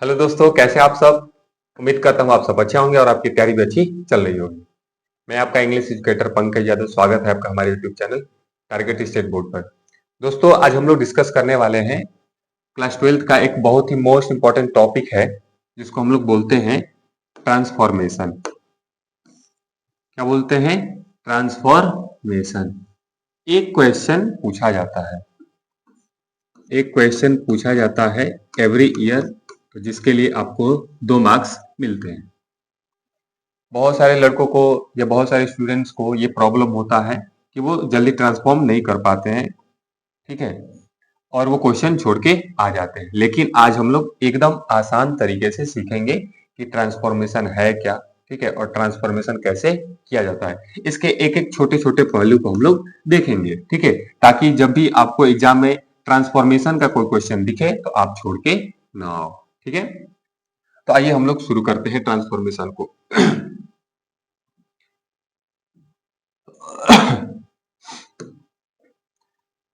Hello दोस्तों, कैसे आप सब। उम्मीद करता हूँ आप सब अच्छे होंगे और आपकी तैयारी भी अच्छी चल रही होगी। मैं आपका इंग्लिश एजुकेटर पंकज यादव, स्वागत है आपका हमारे YouTube channel target state board पर। दोस्तों, आज हम लोग डिस्कस करने वाले हैं क्लास 12th का एक बहुत ही मोस्ट इंपॉर्टेंट टॉपिक है, जिसको हम लोग बोलते हैं ट्रांसफॉर्मेशन। क्या बोलते हैं? ट्रांसफॉर्मेशन। एक क्वेश्चन पूछा जाता है, एक क्वेश्चन पूछा जाता है एवरी ईयर, तो जिसके लिए आपको 2 मार्क्स मिलते हैं। बहुत सारे लड़कों को या बहुत सारे स्टूडेंट्स को ये प्रॉब्लम होता है कि वो जल्दी ट्रांसफॉर्म नहीं कर पाते हैं, ठीक है, और वो क्वेश्चन छोड़ के आ जाते हैं। लेकिन आज हम लोग एकदम आसान तरीके से सीखेंगे कि ट्रांसफॉर्मेशन है क्या, ठीक है, और ट्रांसफॉर्मेशन कैसे किया जाता है। इसके एक एक छोटे छोटे पहलू को हम लोग देखेंगे, ठीक है, ताकि जब भी आपको एग्जाम में ट्रांसफॉर्मेशन का कोई क्वेश्चन दिखे तो आप छोड़ के ना आओ, ठीक है। तो आइए हम लोग शुरू करते हैं ट्रांसफॉर्मेशन को।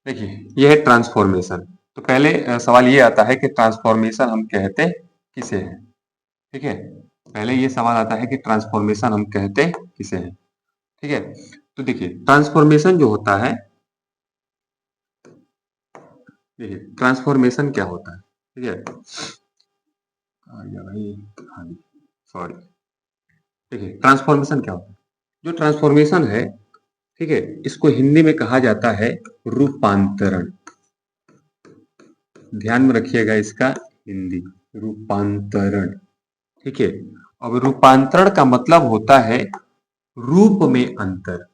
देखिए, ये है ट्रांसफॉर्मेशन। तो पहले सवाल ये आता है कि ट्रांसफॉर्मेशन हम कहते किसे हैं, ठीक है। पहले ये सवाल आता है कि ट्रांसफॉर्मेशन हम कहते किसे हैं, ठीक है। तो देखिए, ट्रांसफॉर्मेशन जो होता है, देखिए ट्रांसफॉर्मेशन क्या होता है, ठीक है। भाई, हाँ जी, सॉरी। देखिए ट्रांसफॉर्मेशन क्या होता है। जो ट्रांसफॉर्मेशन है, ठीक है, इसको हिंदी में कहा जाता है रूपांतरण। ध्यान में रखिएगा इसका हिंदी, रूपांतरण, ठीक है। अब रूपांतरण का मतलब होता है रूप में अंतर।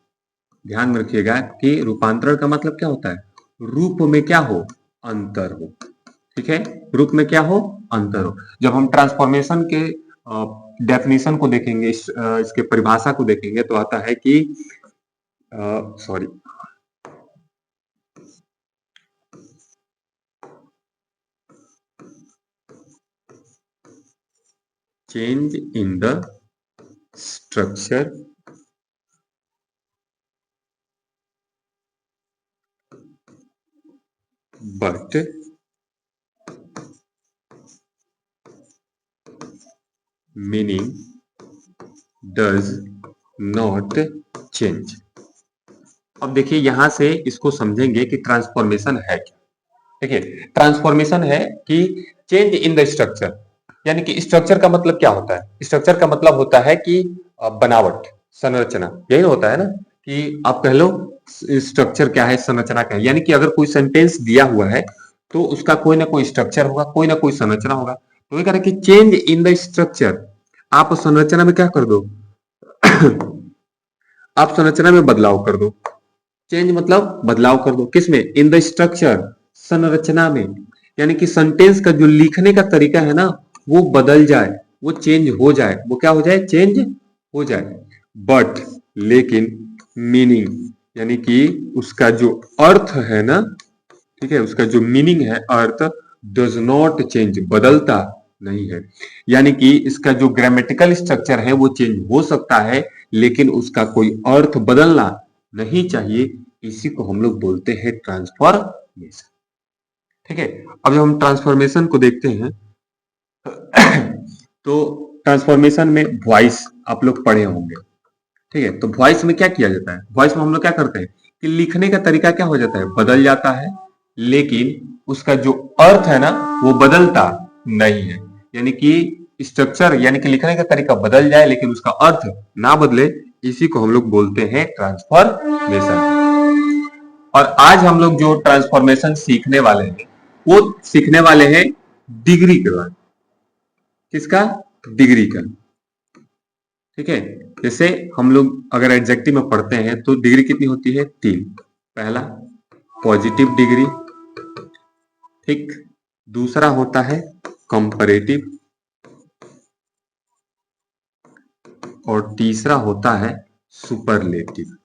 ध्यान में रखिएगा कि रूपांतरण का मतलब क्या होता है, रूप में क्या हो, अंतर हो, ठीक है, रूप में क्या हो, अंतर हो। जब हम ट्रांसफॉर्मेशन के डेफिनेशन को देखेंगे, इसके परिभाषा को देखेंगे, तो आता है कि sorry, change in the structure but meaning does not change। अब देखिए, यहां से इसको समझेंगे कि ट्रांसफॉर्मेशन है क्या। देखिए, ट्रांसफॉर्मेशन है कि चेंज इन द स्ट्रक्चर, यानी कि स्ट्रक्चर का मतलब क्या होता है, स्ट्रक्चर का मतलब होता है कि बनावट, संरचना, यही होता है ना, कि आप कह लो स्ट्रक्चर क्या है, संरचना क्या है। यानी कि अगर कोई सेंटेंस दिया हुआ है तो उसका कोई ना कोई स्ट्रक्चर होगा, कोई ना कोई संरचना होगा। तो ये कह रहा है कि चेंज इन द स्ट्रक्चर, आप संरचना में क्या कर दो आप संरचना में बदलाव कर दो। चेंज मतलब बदलाव कर दो, किसमें, इन द स्ट्रक्चर, संरचना में। यानी कि सेंटेंस का जो लिखने का तरीका है ना, वो बदल जाए, वो चेंज हो जाए, वो क्या हो जाए, चेंज हो जाए। बट, लेकिन, मीनिंग, यानी कि उसका जो अर्थ है ना, ठीक है, उसका जो मीनिंग है, अर्थ, डज नॉट चेंज, बदलता नहीं है। यानी कि इसका जो ग्रामेटिकल स्ट्रक्चर है वो चेंज हो सकता है, लेकिन उसका कोई अर्थ बदलना नहीं चाहिए। इसी को हम लोग बोलते हैं ट्रांसफॉर्मेशन, ठीक है। अब जब हम ट्रांसफॉर्मेशन को देखते हैं तो ट्रांसफॉर्मेशन में वॉइस आप लोग पढ़े होंगे, ठीक है। तो वॉइस में क्या किया जाता है, वॉइस में हम लोग क्या करते हैं कि लिखने का तरीका क्या हो जाता है, बदल जाता है, लेकिन उसका जो अर्थ है ना, वो बदलता नहीं है। यानी कि स्ट्रक्चर, यानी कि लिखने का तरीका बदल जाए लेकिन उसका अर्थ ना बदले, इसी को हम लोग बोलते हैं ट्रांसफॉर्मेशन। और आज हम लोग जो ट्रांसफॉर्मेशन सीखने वाले हैं, वो सीखने वाले हैं डिग्री के बाद। किसका? डिग्री का, ठीक है। जैसे हम लोग अगर एडजेक्टिव में पढ़ते हैं तो डिग्री कितनी होती है, 3। पहला पॉजिटिव डिग्री, ठीक, दूसरा होता है कंपैरेटिव, और तीसरा होता है सुपरलेटिव।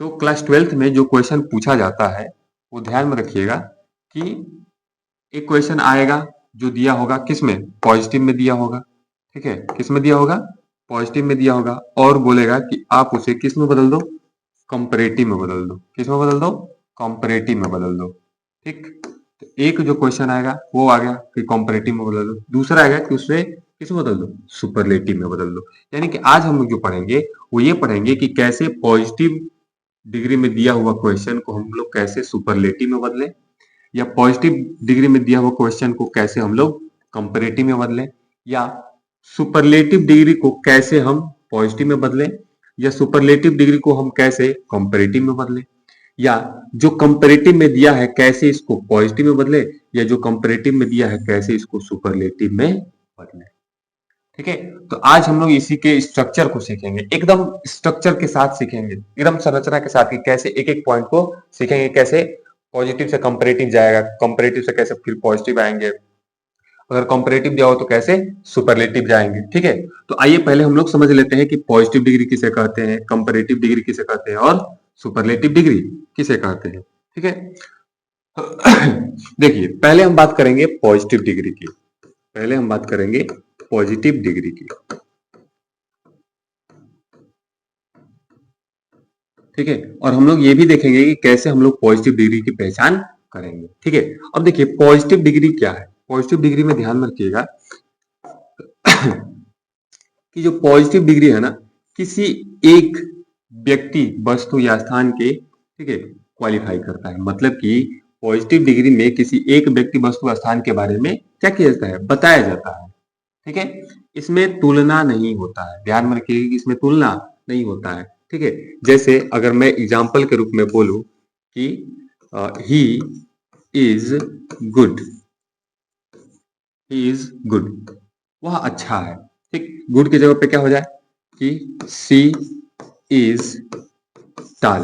तो क्लास 12th में जो क्वेश्चन पूछा जाता है, वो ध्यान में रखिएगा कि एक क्वेश्चन आएगा जो दिया होगा, किसमें, पॉजिटिव में दिया होगा, ठीक है, किसमें दिया होगा, पॉजिटिव में दिया होगा, और बोलेगा कि आप उसे किस में बदल दो, कंपैरेटिव में बदल दो। किस में बदल दो, कंपैरेटिव में बदल दो, ठीक। तो एक जो क्वेश्चन आएगा वो आ गया कि कंपैरेटिव में बदल दो, दूसरा आएगा कि उससे किसमें बदल दो, सुपरलेटिव में बदल दो। यानी कि आज हम लोग जो पढ़ेंगे वो ये पढ़ेंगे कि कैसे पॉजिटिव डिग्री में दिया हुआ क्वेश्चन को हम लोग कैसे सुपरलेटिव में बदलें, या पॉजिटिव डिग्री में दिया हुआ क्वेश्चन को कैसे हम लोग कंपैरेटिव में बदलें, या सुपरलेटिव डिग्री को कैसे हम पॉजिटिव में बदलें, या सुपरलेटिव डिग्री को हम कैसे कंपैरेटिव में बदलें, या जो कंपैरेटिव में दिया है कैसे इसको पॉजिटिव में बदले, या जो कंपैरेटिव में दिया है कैसे इसको सुपरलेटिव में बदले। ठीक है। तो आज हम लोग इसी के स्ट्रक्चर को सीखेंगे, एकदम स्ट्रक्चर के साथ सीखेंगे, एकदम संरचना के साथ कि कैसे एक एक पॉइंट को सीखेंगे, कैसे पॉजिटिव से कंपैरेटिव जाएगा, कंपैरेटिव से कैसे फिर पॉजिटिव आएंगे, अगर कंपैरेटिव जाओ तो कैसे सुपरलेटिव जाएंगे। ठीक है। तो आइए पहले हम लोग समझ लेते हैं कि पॉजिटिव डिग्री किसे कहते हैं, कंपैरेटिव डिग्री किसे कहते हैं और सुपरलेटिव डिग्री किसे कहते हैं। ठीक है। देखिए पहले हम बात करेंगे पॉजिटिव डिग्री की, पहले हम बात करेंगे पॉजिटिव डिग्री की। ठीक है। और हम लोग ये भी देखेंगे कि कैसे हम लोग पॉजिटिव डिग्री की पहचान करेंगे। ठीक है। अब देखिए पॉजिटिव डिग्री क्या है। पॉजिटिव डिग्री में ध्यान में रखिएगा कि जो पॉजिटिव डिग्री है ना, किसी एक व्यक्ति, वस्तु या स्थान के, ठीक है, क्वालिफाई करता है। मतलब कि पॉजिटिव डिग्री में किसी एक व्यक्ति, वस्तु, स्थान के बारे में क्या किया जाता है, बताया जाता है। ठीक है। इसमें तुलना नहीं होता है, ध्यान में रखिएगा कि इसमें तुलना नहीं होता है। ठीक है। जैसे अगर मैं एग्जाम्पल के रूप में बोलूं कि he is good, he is good, वह अच्छा है। ठीक। गुड की जगह पे क्या हो जाए कि सी इज टाल,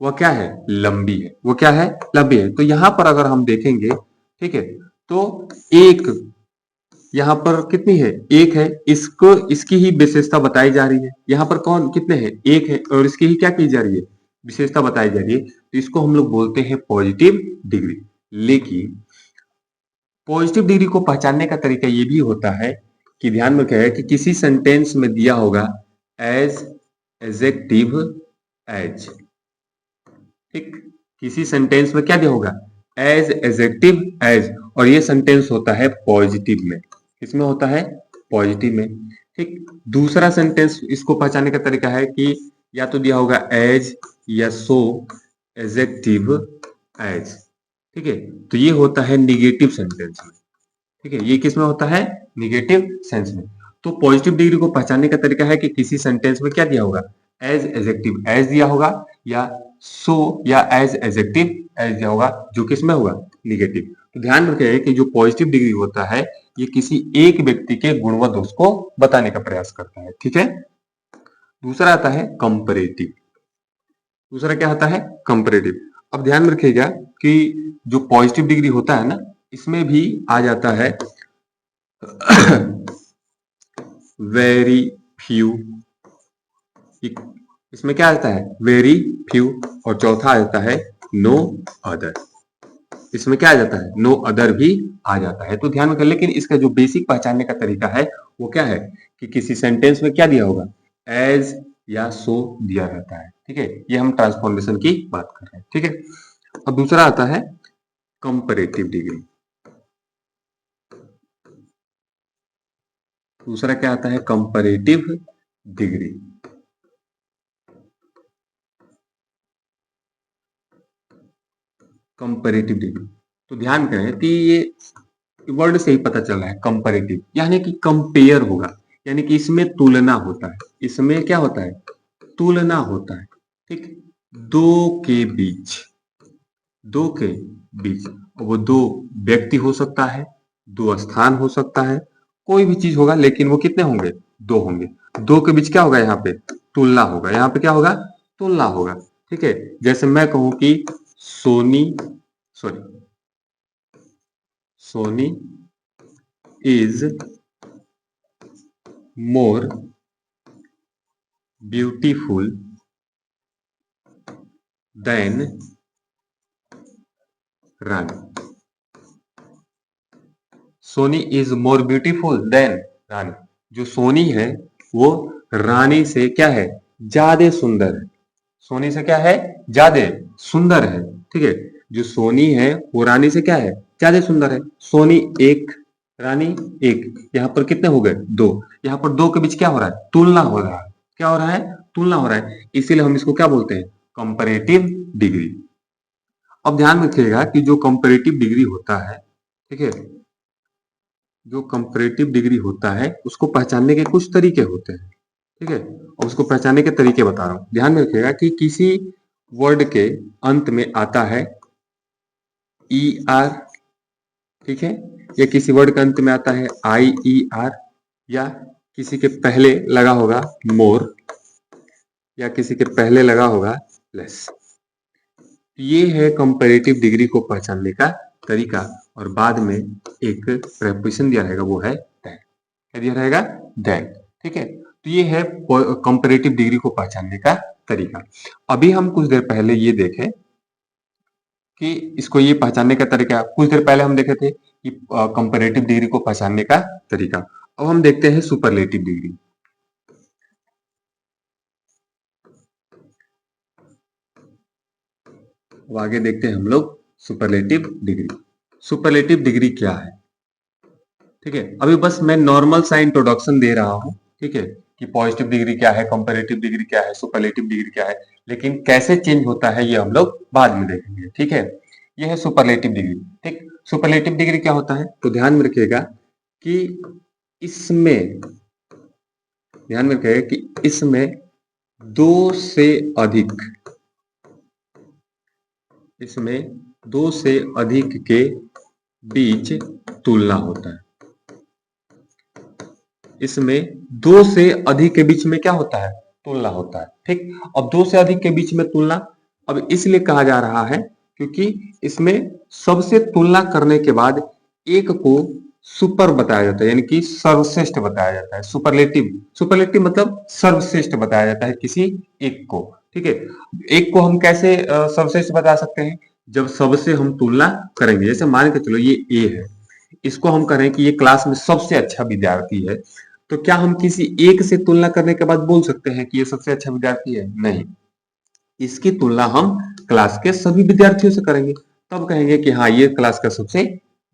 वह क्या है, लंबी है, वो क्या है, लंबी है। तो यहां पर अगर हम देखेंगे, ठीक है, तो एक यहाँ पर कितनी है, एक है, इसको इसकी ही विशेषता बताई जा रही है। यहाँ पर कौन कितने हैं, एक है, और इसकी ही क्या की जा रही है, विशेषता बताई जा रही है। तो इसको हम लोग बोलते हैं पॉजिटिव डिग्री। लेकिन पॉजिटिव डिग्री को पहचानने का तरीका ये भी होता है कि ध्यान में क्या है कि किसी सेंटेंस में दिया होगा एज, एजेक्टिव, एज। ठीक। किसी सेंटेंस में क्या दिया होगा, एज, एजेक्टिव, एज, और ये सेंटेंस होता है पॉजिटिव में। किसमें होता है, पॉजिटिव में। ठीक। दूसरा सेंटेंस इसको पहचानने का तरीका है कि या तो दिया होगा एज, या सो, एजेक्टिव, एज। ठीक है। तो ये होता है निगेटिव सेंटेंस में। ठीक है। ये किस में होता है, निगेटिव सेंस में। तो पॉजिटिव डिग्री को पहचानने का तरीका है कि किसी सेंटेंस में क्या दिया होगा, एज, एजेक्टिव, एज दिया होगा, या सो, या एज, एजेक्टिव, एज दिया होगा, जो किस में होगा, निगेटिव। तो ध्यान रखिए कि जो पॉजिटिव डिग्री होता है ये किसी एक व्यक्ति के गुण व दोष को बताने का प्रयास करता है। ठीक है। दूसरा आता है कंपैरेटिव। दूसरा क्या आता है, कंपैरेटिव। अब ध्यान में रखिएगा कि जो पॉजिटिव डिग्री होता है ना, इसमें भी आ जाता है वेरी फ्यू, इसमें क्या आता है, वेरी फ्यू, और चौथा आ जाता है नो अदर। इसमें क्या आ जाता है, नो अदर भी आ जाता है। तो ध्यान में, लेकिन इसका जो बेसिक पहचानने का तरीका है वो क्या है कि किसी सेंटेंस में क्या दिया होगा, एज या सो दिया रहता है। ठीक है। ये हम ट्रांसफॉर्मेशन की बात कर रहे हैं। ठीक है। अब दूसरा आता है कंपैरेटिव डिग्री। दूसरा क्या आता है, कंपैरेटिव डिग्री। कंपैरेटिव डिग्री, तो ध्यान करें कि ये वर्ड से ही पता चल रहा है कंपैरेटिव, यानी कि कंपेयर होगा, यानी कि इसमें तुलना होता है। इसमें क्या होता है, तुलना होता है। ठीक। दो के बीच, दो के बीच, वो दो व्यक्ति हो सकता है, दो स्थान हो सकता है, कोई भी चीज होगा, लेकिन वो कितने होंगे, दो होंगे। दो के बीच क्या होगा, यहाँ पे तुलना होगा, यहाँ पे क्या होगा, तुलना होगा। ठीक है। जैसे मैं कहूं कि Soni, sorry, Soni is more beautiful than Rani. Soni is more beautiful than Rani. जो सोनी है वो रानी से क्या है, ज्यादा सुंदर है। सोनी से क्या है, ज्यादा सुंदर है। ठीक है। जो सोनी है वो रानी से क्या है, ज्यादा सुंदर है। सोनी एक, रानी एक, यहाँ पर कितने हो गए, दो। यहाँ पर दो के बीच क्या हो रहा है, तुलना हो रहा है। क्या हो रहा है, तुलना हो रहा है। इसीलिए हम इसको क्या बोलते हैं, कंपैरेटिव डिग्री। अब ध्यान रखिएगा कि जो कंपैरेटिव डिग्री होता है, ठीक है, जो कंपैरेटिव डिग्री होता है उसको पहचानने के कुछ तरीके होते हैं, ठीक है। और उसको पहचानने के तरीके बता रहा हूं। ध्यान में रखिएगा कि किसी वर्ड के अंत में आता है ई आर, ठीक है, या किसी वर्ड के अंत में आता है आई ई आर, या किसी के पहले लगा होगा मोर, या किसी के पहले लगा होगा लेस। ये है कंपैरेटिव डिग्री को पहचानने का तरीका। और बाद में एक प्रेपोजिशन दिया रहेगा, वो है दैट। क्या दिया रहेगा, दैट, ठीक है। तो ये है कंपैरेटिव डिग्री को पहचानने का तरीका। अभी हम कुछ देर पहले ये देखे कि इसको ये पहचानने का तरीका, कुछ देर पहले हम देखे थे कि कंपैरेटिव डिग्री को पहचानने का तरीका। अब हम देखते हैं सुपरलेटिव डिग्री। अब आगे देखते हैं हम लोग सुपरलेटिव डिग्री। सुपरलेटिव डिग्री क्या है, ठीक है। अभी बस मैं नॉर्मल सा इंट्रोडक्शन दे रहा हूं, ठीक है, कि पॉजिटिव डिग्री क्या है, कंपैरेटिव डिग्री क्या है, सुपरलेटिव डिग्री क्या है। लेकिन कैसे चेंज होता है ये हम लोग बाद में देखेंगे, ठीक है। ये है सुपरलेटिव डिग्री, ठीक। सुपरलेटिव डिग्री क्या होता है, तो ध्यान में रखिएगा कि इसमें, ध्यान में रखिएगा कि इसमें दो से अधिक, इसमें दो से अधिक के बीच तुलना होता है। इसमें दो से अधिक के बीच में क्या होता है, तुलना होता है, ठीक। अब दो से अधिक के बीच में तुलना अब इसलिए कहा जा रहा है क्योंकि इसमें सबसे तुलना करने के बाद एक को सुपर बताया जाता है, यानी कि सर्वश्रेष्ठ बताया जाता है। सुपरलेटिव, सुपरलेटिव मतलब सर्वश्रेष्ठ बताया जाता है किसी एक को, ठीक है। एक को हम कैसे सर्वश्रेष्ठ बता सकते हैं, जब सबसे हम तुलना करेंगे। जैसे मान के चलो ये ए है, इसको हम करें कि ये क्लास में सबसे अच्छा विद्यार्थी है, तो क्या हम किसी एक से तुलना करने के बाद बोल सकते हैं कि ये सबसे अच्छा विद्यार्थी है, नहीं। इसकी तुलना हम क्लास के सभी विद्यार्थियों से करेंगे, तब कहेंगे कि हाँ ये क्लास का सबसे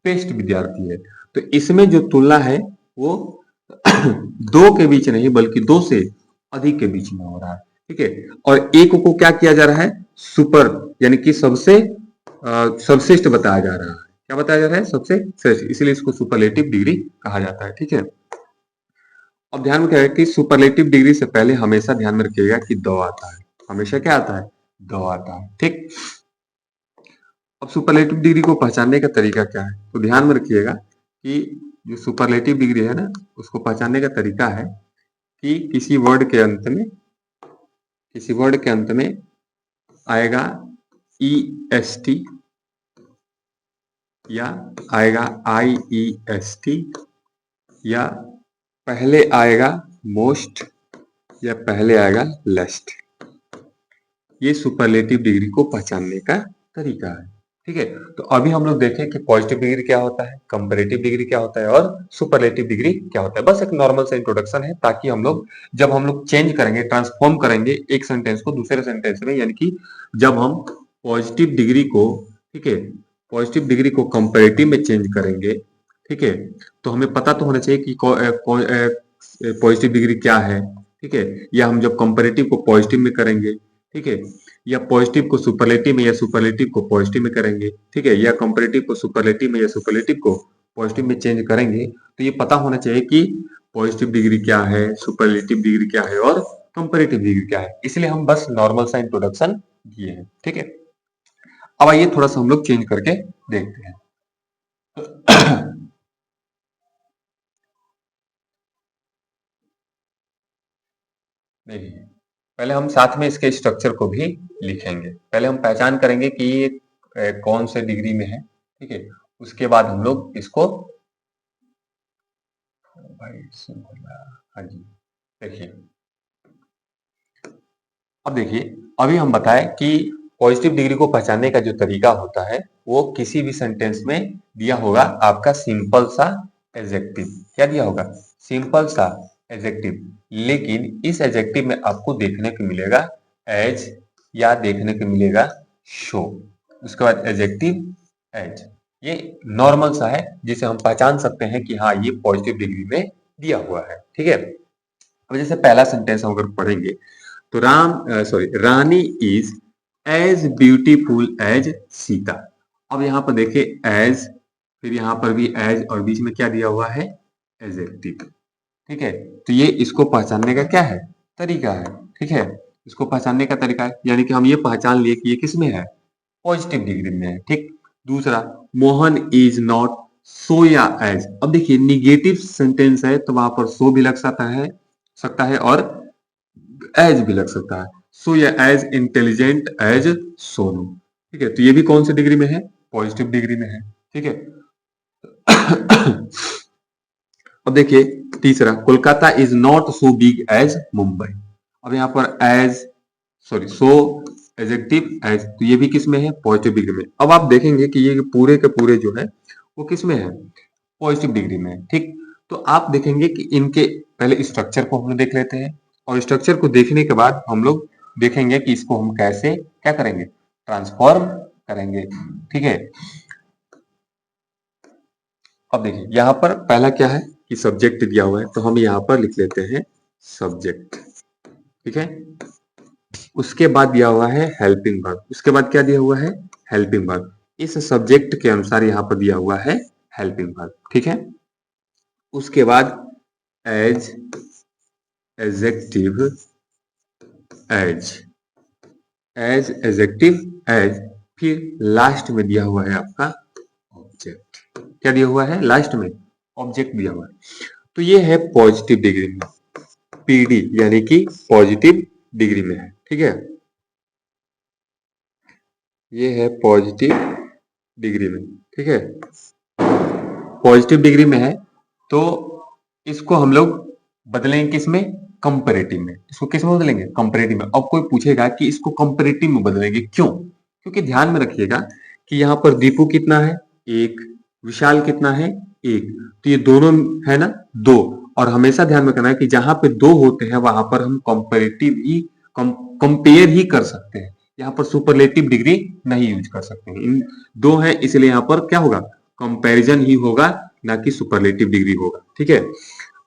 बेस्ट विद्यार्थी है। तो इसमें जो तुलना है वो दो के बीच नहीं बल्कि दो से अधिक के बीच में हो रहा है, ठीक है। और एक को क्या किया जा रहा है, सुपर, यानी कि सबसे सर्वश्रेष्ठ बताया जा रहा है। क्या बताया जा रहा है, सबसे श्रेष्ठ, इसलिए इसको सुपरलेटिव डिग्री कहा जाता है, ठीक है। अब ध्यान में रखिएगा कि सुपरलेटिव डिग्री से पहले हमेशा ध्यान में रखिएगा कि द आता है, हमेशा क्या आता है, द आता है, ठीक। अब सुपरलेटिव डिग्री को पहचानने का तरीका क्या है, तो ध्यान में रखिएगा कि जो सुपरलेटिव डिग्री है ना, उसको पहचानने का तरीका है कि किसी वर्ड के अंत में, किसी वर्ड के अंत में आएगा ई एस टी, या आएगा आई ई एस टी, या पहले आएगा मोस्ट, या पहले आएगा लेस्ट। ये सुपरलेटिव डिग्री को पहचानने का तरीका है, ठीक है। तो अभी हम लोग देखें कि पॉजिटिव डिग्री क्या होता है, कंपैरेटिव डिग्री क्या होता है, और सुपरलेटिव डिग्री क्या होता है। बस एक नॉर्मल सा इंट्रोडक्शन है, ताकि हम लोग जब हम लोग चेंज करेंगे, ट्रांसफॉर्म करेंगे एक सेंटेंस को दूसरे सेंटेंस में, यानी कि जब हम पॉजिटिव डिग्री को, ठीक है, पॉजिटिव डिग्री को कंपैरेटिव में चेंज करेंगे, ठीक है, तो हमें पता तो होना चाहिए कि पॉजिटिव डिग्री क्या है, ठीक है। या हम जब कंपैरेटिव को पॉजिटिव में करेंगे, ठीक है, या पॉजिटिव को सुपरलेटिव में, या सुपरलेटिव को पॉजिटिव में करेंगे, ठीक है, या कंपैरेटिव को सुपरलेटिव में, या सुपरलेटिव को पॉजिटिव में चेंज करेंगे, तो ये पता होना चाहिए कि पॉजिटिव डिग्री क्या है, सुपरलेटिव डिग्री क्या है, और कंपैरेटिव डिग्री क्या है। इसलिए हम बस नॉर्मल सा इंट्रोडक्शन दिए हैं, ठीक है। अब आइए थोड़ा सा हम लोग चेंज करके देखते हैं। नहीं, पहले हम साथ में इसके स्ट्रक्चर को भी लिखेंगे। पहले हम पहचान करेंगे कि ये कौन से डिग्री में है, ठीक है। उसके बाद हम लोग इसको, भाई हाँ जी, देखिए, अब देखिए, अभी हम बताएं कि पॉजिटिव डिग्री को पहचानने का जो तरीका होता है, वो किसी भी सेंटेंस में दिया होगा आपका सिंपल सा एडजेक्टिव। क्या दिया होगा, सिंपल सा एडजेक्टिव। लेकिन इस एडजेक्टिव में आपको देखने को मिलेगा एज, या देखने को मिलेगा शो। उसके बाद एडजेक्टिव एज। ये नॉर्मल सा है जिसे हम पहचान सकते हैं कि हाँ ये पॉजिटिव डिग्री में दिया हुआ है। ठीक है, अब जैसे पहला सेंटेंस हम अगर पढ़ेंगे तो Rani is as beautiful as Sita. अब यहाँ पर देखिए एज, फिर यहाँ पर भी एज और बीच में क्या दिया हुआ है, एडजेक्टिव। ठीक है, तो ये इसको पहचानने का क्या है, तरीका है। ठीक है, इसको पहचानने का तरीका है, यानी कि हम ये पहचान लिए कि ये किस में है, पॉजिटिव डिग्री में है। ठीक, दूसरा मोहन इज नॉट सो या एज। अब देखिए निगेटिव सेंटेंस है तो वहां पर सो भी लग सकता है और एज भी लग सकता है। सो या एज इंटेलिजेंट एज सोनू। ठीक है, तो ये भी कौन सी डिग्री में है, पॉजिटिव डिग्री में है। ठीक है अब देखिए तीसरा, Kolkata is not so big as Mumbai. अब यहाँ पर एज सो एडजेक्टिव एज, तो ये भी किस में है, पॉजिटिव डिग्री में। अब आप देखेंगे कि ये पूरे के पूरे जो है वो किस में है, पॉजिटिव डिग्री में है। ठीक, तो आप देखेंगे कि इनके पहले स्ट्रक्चर को हम लोग देख लेते हैं, और स्ट्रक्चर को देखने के बाद हम लोग देखेंगे कि इसको हम कैसे क्या करेंगे, ट्रांसफॉर्म करेंगे। ठीक है, अब देखिए यहाँ पर पहला क्या है कि सब्जेक्ट दिया हुआ है, तो हम यहाँ पर लिख लेते हैं सब्जेक्ट। ठीक है, उसके बाद दिया हुआ है हेल्पिंग वर्ब। उसके बाद क्या दिया हुआ है, हेल्पिंग वर्ब। इस सब्जेक्ट के अनुसार यहाँ पर दिया हुआ है हेल्पिंग वर्ब। ठीक है, उसके बाद as, adjective as, as adjective as, फिर लास्ट में दिया हुआ है आपका ऑब्जेक्ट। क्या दिया हुआ है लास्ट में, ऑब्जेक्ट दिया हुआ है। तो ये है पॉजिटिव डिग्री में, पीडी यानी कि पॉजिटिव डिग्री में है। ठीक है, ये है पॉजिटिव डिग्री में। ठीक है, पॉजिटिव डिग्री में है तो इसको हम लोग बदलेंगे किसमें, कंपैरेटिव में। इसको किस में बदलेंगे, कंपैरेटिव में। अब कोई पूछेगा कि इसको कंपैरेटिव में बदलेंगे क्यों, क्योंकि ध्यान में रखिएगा कि यहाँ पर दीपू कितना है, एक, विशाल कितना है, एक, तो ये दोनों है ना, दो। और हमेशा ध्यान में करना है कि जहां पे दो होते हैं वहां पर हम कंपैरेटिव ही कंपेयर ही कर सकते हैं, यहाँ पर सुपरलेटिव डिग्री नहीं यूज कर सकते हैं। इन दो है इसलिए यहाँ पर क्या होगा, कंपैरिजन ही होगा, ना कि सुपरलेटिव डिग्री होगा। ठीक है,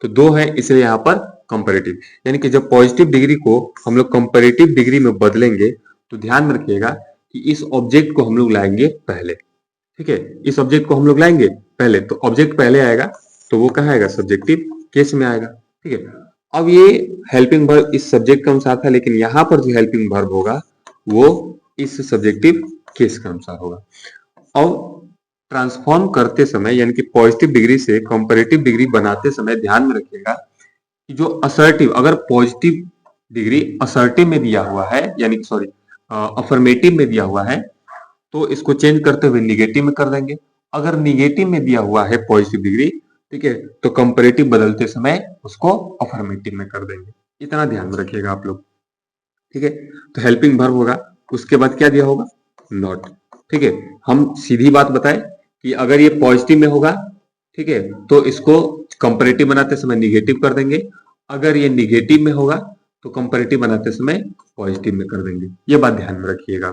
तो दो है इसलिए यहाँ पर कंपैरेटिव, यानी कि जब पॉजिटिव डिग्री को हम लोग कंपैरेटिव डिग्री में बदलेंगे तो ध्यान में रखिएगा कि इस ऑब्जेक्ट को हम लोग लाएंगे पहले। ठीक है, इस ऑब्जेक्ट को हम लोग लाएंगे पहले, तो ऑब्जेक्ट पहले आएगा तो वो कहाँ आएगा, सब्जेक्टिव केस में आएगा। ठीक है, अब ये हेल्पिंग वर्ब इस सब्जेक्ट के अनुसार था, लेकिन यहाँ पर जो हेल्पिंग वर्ब होगा वो इस सब्जेक्टिव केस के अनुसार होगा। अब ट्रांसफॉर्म करते समय यानी कि पॉजिटिव डिग्री से कंपैरेटिव डिग्री बनाते समय ध्यान में रखिएगा कि जो असर्टिव, अगर पॉजिटिव डिग्री असर्टिव में दिया हुआ है, यानी कि सॉरी अफर्मेटिव में दिया हुआ है, तो इसको चेंज करते हुए निगेटिव में कर देंगे। अगर निगेटिव में दिया हुआ है पॉजिटिव डिग्री, ठीक है, तो कंपैरेटिव बदलते समय उसको अफर्मेटिव में कर देंगे। इतना ध्यान में रखिएगा आप लोग। ठीक है, तो हेल्पिंग वर्ब होगा, उसके बाद क्या दिया होगा, नॉट। ठीक है, हम सीधी बात बताएं कि अगर ये पॉजिटिव में होगा, ठीक है, तो इसको कंपैरेटिव बनाते समय निगेटिव कर देंगे। अगर ये निगेटिव में होगा तो कंपैरेटिव बनाते समय पॉजिटिव में कर देंगे। ये बात ध्यान में रखिएगा।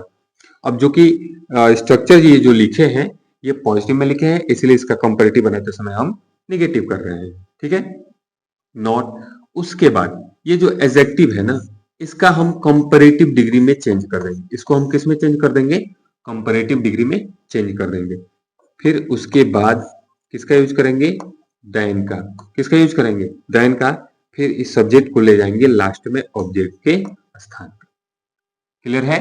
अब जो कि स्ट्रक्चर ये जो लिखे हैं ये पॉजिटिव में लिखे हैं, इसलिए इसका कंपैरेटिव बनाते समय हम निगेटिव कर रहे हैं। ठीक है, नॉट। उसके बाद ये जो एडजेक्टिव है ना, इसका हम कंपैरेटिव डिग्री में चेंज कर देंगे। इसको हम किस में चेंज कर देंगे, कंपैरेटिव डिग्री में चेंज कर देंगे। फिर उसके बाद किसका यूज करेंगे, देन का। किसका यूज करेंगे, देन का। फिर इस सब्जेक्ट को ले जाएंगे लास्ट में ऑब्जेक्ट के स्थान पर। क्लियर है,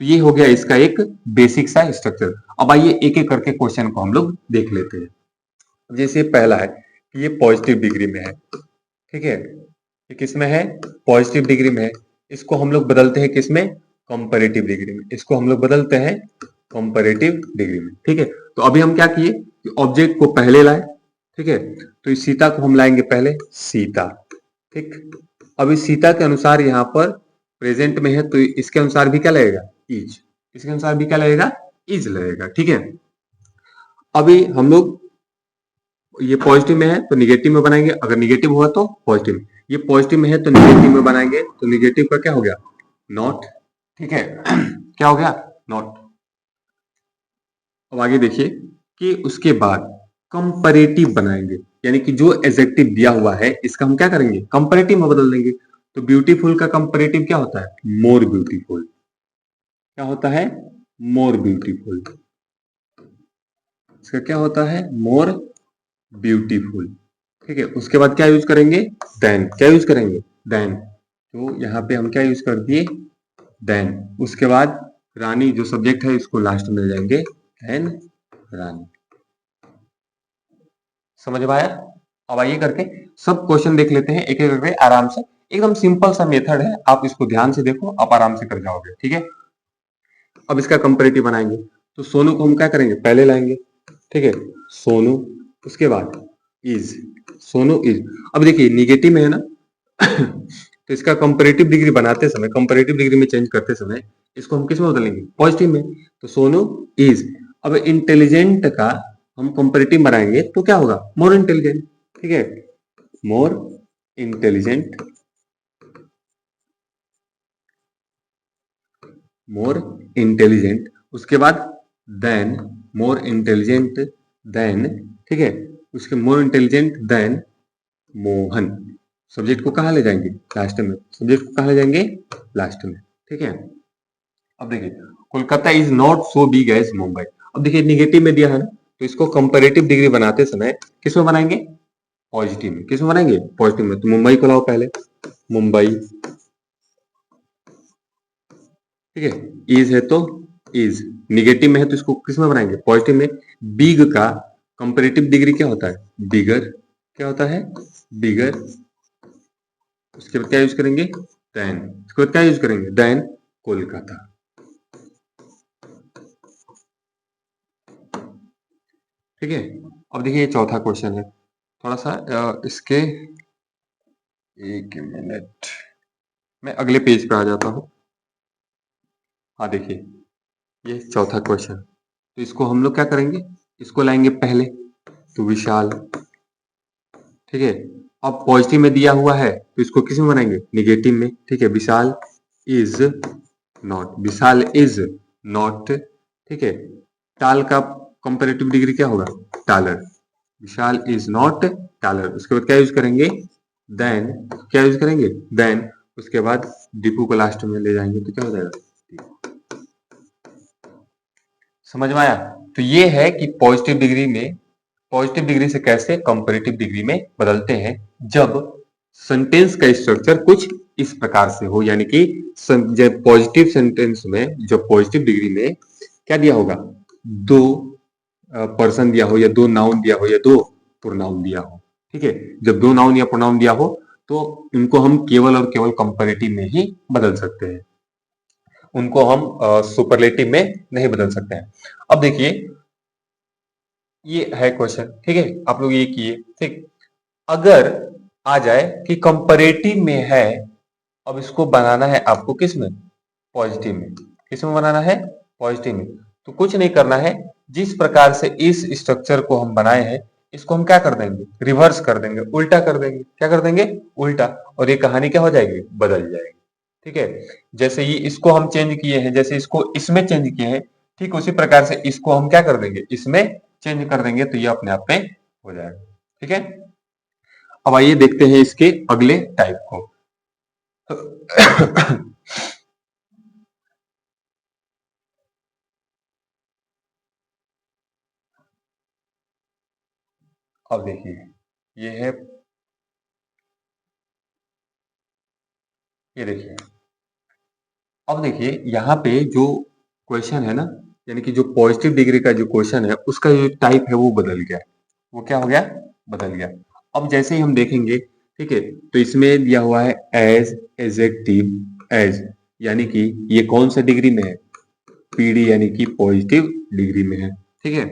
तो ये हो गया इसका एक बेसिक सा स्ट्रक्चर। अब आइए एक एक करके क्वेश्चन को हम लोग देख लेते हैं। जैसे पहला है कि ये पॉजिटिव डिग्री में है। ठीक है, ये किसमें है, पॉजिटिव डिग्री में है। इसको हम लोग बदलते हैं किसमें, कंपैरेटिव डिग्री में। इसको हम लोग बदलते हैं कंपैरेटिव डिग्री में। ठीक है, तो अभी हम क्या किए कि ऑब्जेक्ट को पहले लाए। ठीक है, तो इस सीता को हम लाएंगे पहले, सीता। ठीक, अब इस सीता के अनुसार यहाँ पर प्रेजेंट में है तो इसके अनुसार भी क्या लगेगा, इज। इसके अनुसार भी क्या लगेगा, इज लगेगा। ठीक है, अभी हम लोग ये पॉजिटिव में है तो निगेटिव में बनाएंगे, अगर निगेटिव हुआ तो पॉजिटिव। ये पॉजिटिव में है तो निगेटिव में बनाएंगे, तो निगेटिव का क्या हो गया, नॉट। ठीक है क्या हो गया, नॉट। अब आगे देखिए कि उसके बाद कंपैरेटिव बनाएंगे, यानी कि जो एडजेक्टिव दिया हुआ है इसका हम क्या करेंगे, कंपैरेटिव में बदल देंगे। तो ब्यूटीफुल का कंपैरेटिव क्या होता है, मोर ब्यूटीफुल। क्या होता है, मोर ब्यूटीफुल। इसका क्या होता है, मोर ब्यूटीफुल। ठीक है, उसके बाद क्या यूज करेंगे, देन। क्या यूज करेंगे, देन। तो यहाँ पे हम क्या यूज कर दिए, देन। उसके बाद रानी जो सब्जेक्ट है इसको लास्ट में ले जाएंगे, देन रानी। समझ में आया। अब आइए करके सब क्वेश्चन देख लेते हैं एक एक करके आराम से। एकदम सिंपल सा मेथड है, आप इसको ध्यान से देखो, आप आराम से कर जाओगे। ठीक है, अब इसका कंपैरेटिव बनाएंगे। तो सोनू को हम क्या करेंगे, पहले लाएंगे। ठीक है, सोनू। उसके बाद इज, सोनू इज। अब देखिए निगेटिव में है ना तो इसका कंपैरेटिव डिग्री बनाते समय, कंपैरेटिव डिग्री में चेंज करते समय इसको हम किस में बदलेंगे, पॉजिटिव में। तो सोनू इज। अब इंटेलिजेंट का हम कंपैरेटिव बनाएंगे तो क्या होगा, मोर इंटेलिजेंट। ठीक है, मोर इंटेलिजेंट, मोर इंटेलिजेंट। उसके बाद देन, मोर इंटेलिजेंट देन। ठीक है, उसके more intelligent then Mohan. Subject को कहाँ ले जाएंगे, लास्ट में। सब्जेक्ट को कहाँ ले जाएंगे, लास्ट में। ठीक है, अब देखिए Kolkata is not so big as Mumbai. अब देखिए निगेटिव में दिया है ना, तो इसको कंपैरेटिव डिग्री बनाते समय किस में बनाएंगे, पॉजिटिव में। किस में बनाएंगे, पॉजिटिव में। तो मुंबई को लाओ पहले, मुंबई। ठीक है, इज है तो इज, निगेटिव में है तो इसको किस में बनाएंगे, पॉजिटिव में। बिग का कंपैरेटिव डिग्री क्या होता है, बिगर। क्या होता है, बिगर। उसके बाद क्या यूज करेंगे, देन। उसके बाद क्या यूज करेंगे, देन कोलकाता। ठीक है, अब देखिए ये चौथा क्वेश्चन है। थोड़ा सा इसके, एक मिनट, मैं अगले पेज पे आ जाता हूँ। हाँ देखिए ये चौथा क्वेश्चन। तो इसको हम लोग क्या करेंगे, इसको लाएंगे पहले। तो विशाल। ठीक है, अब पॉजिटिव में दिया हुआ है तो इसको किस में बनाएंगे, निगेटिव में। ठीक है, Vishal is not, Vishal is not. ठीक है, टाल का कंपैरेटिव डिग्री क्या होगा, taller. Vishal is not taller. उसके बाद क्या यूज करेंगे, देन। क्या यूज करेंगे, देन। उसके बाद दीपू को लास्ट में ले जाएंगे तो क्या हो जाएगा, समझ में आया। तो ये है कि पॉजिटिव डिग्री में, पॉजिटिव डिग्री से कैसे कंपैरेटिव डिग्री में बदलते हैं, जब सेंटेंस का स्ट्रक्चर कुछ इस प्रकार से हो। यानी कि जब पॉजिटिव सेंटेंस में, जब पॉजिटिव डिग्री में क्या दिया होगा, दो पर्सन दिया हो, या दो नाउन दिया हो, या दो प्रोनाउन दिया हो। ठीक है, जब दो नाउन या प्रोनाउन दिया हो तो इनको हम केवल और केवल कंपैरेटिव में ही बदल सकते हैं, उनको हम सुपरलेटिव में नहीं बदल सकते हैं। अब देखिए ये है क्वेश्चन। ठीक है, आप लोग ये किए। ठीक, अगर आ जाए कि कंपैरेटिव में है, अब इसको बनाना है आपको किस में, पॉजिटिव में। किस में बनाना है, पॉजिटिव में। तो कुछ नहीं करना है, जिस प्रकार से इस स्ट्रक्चर को हम बनाए हैं इसको हम क्या कर देंगे, रिवर्स कर देंगे, उल्टा कर देंगे। क्या कर देंगे, उल्टा। और ये कहानी क्या हो जाएगी, बदल जाएगी। ठीक है, जैसे ये इसको हम चेंज किए हैं, जैसे इसको इसमें चेंज किए हैं, ठीक उसी प्रकार से इसको हम क्या कर देंगे, इसमें चेंज कर देंगे, तो ये अपने आप में हो जाएगा। ठीक है, अब आइए देखते हैं इसके अगले टाइप को। अब देखिए ये है, ये देखिए। अब देखिए यहाँ पे जो क्वेश्चन है ना, यानी कि जो पॉजिटिव डिग्री का जो क्वेश्चन है उसका जो टाइप है वो बदल गया। वो क्या हो गया, बदल गया। अब जैसे ही हम देखेंगे, ठीक है, तो इसमें दिया हुआ है एज, एजेक्टिव, एज, यानी कि ये कौन सा डिग्री में है, पीडी, यानी कि पॉजिटिव डिग्री में है। ठीक है,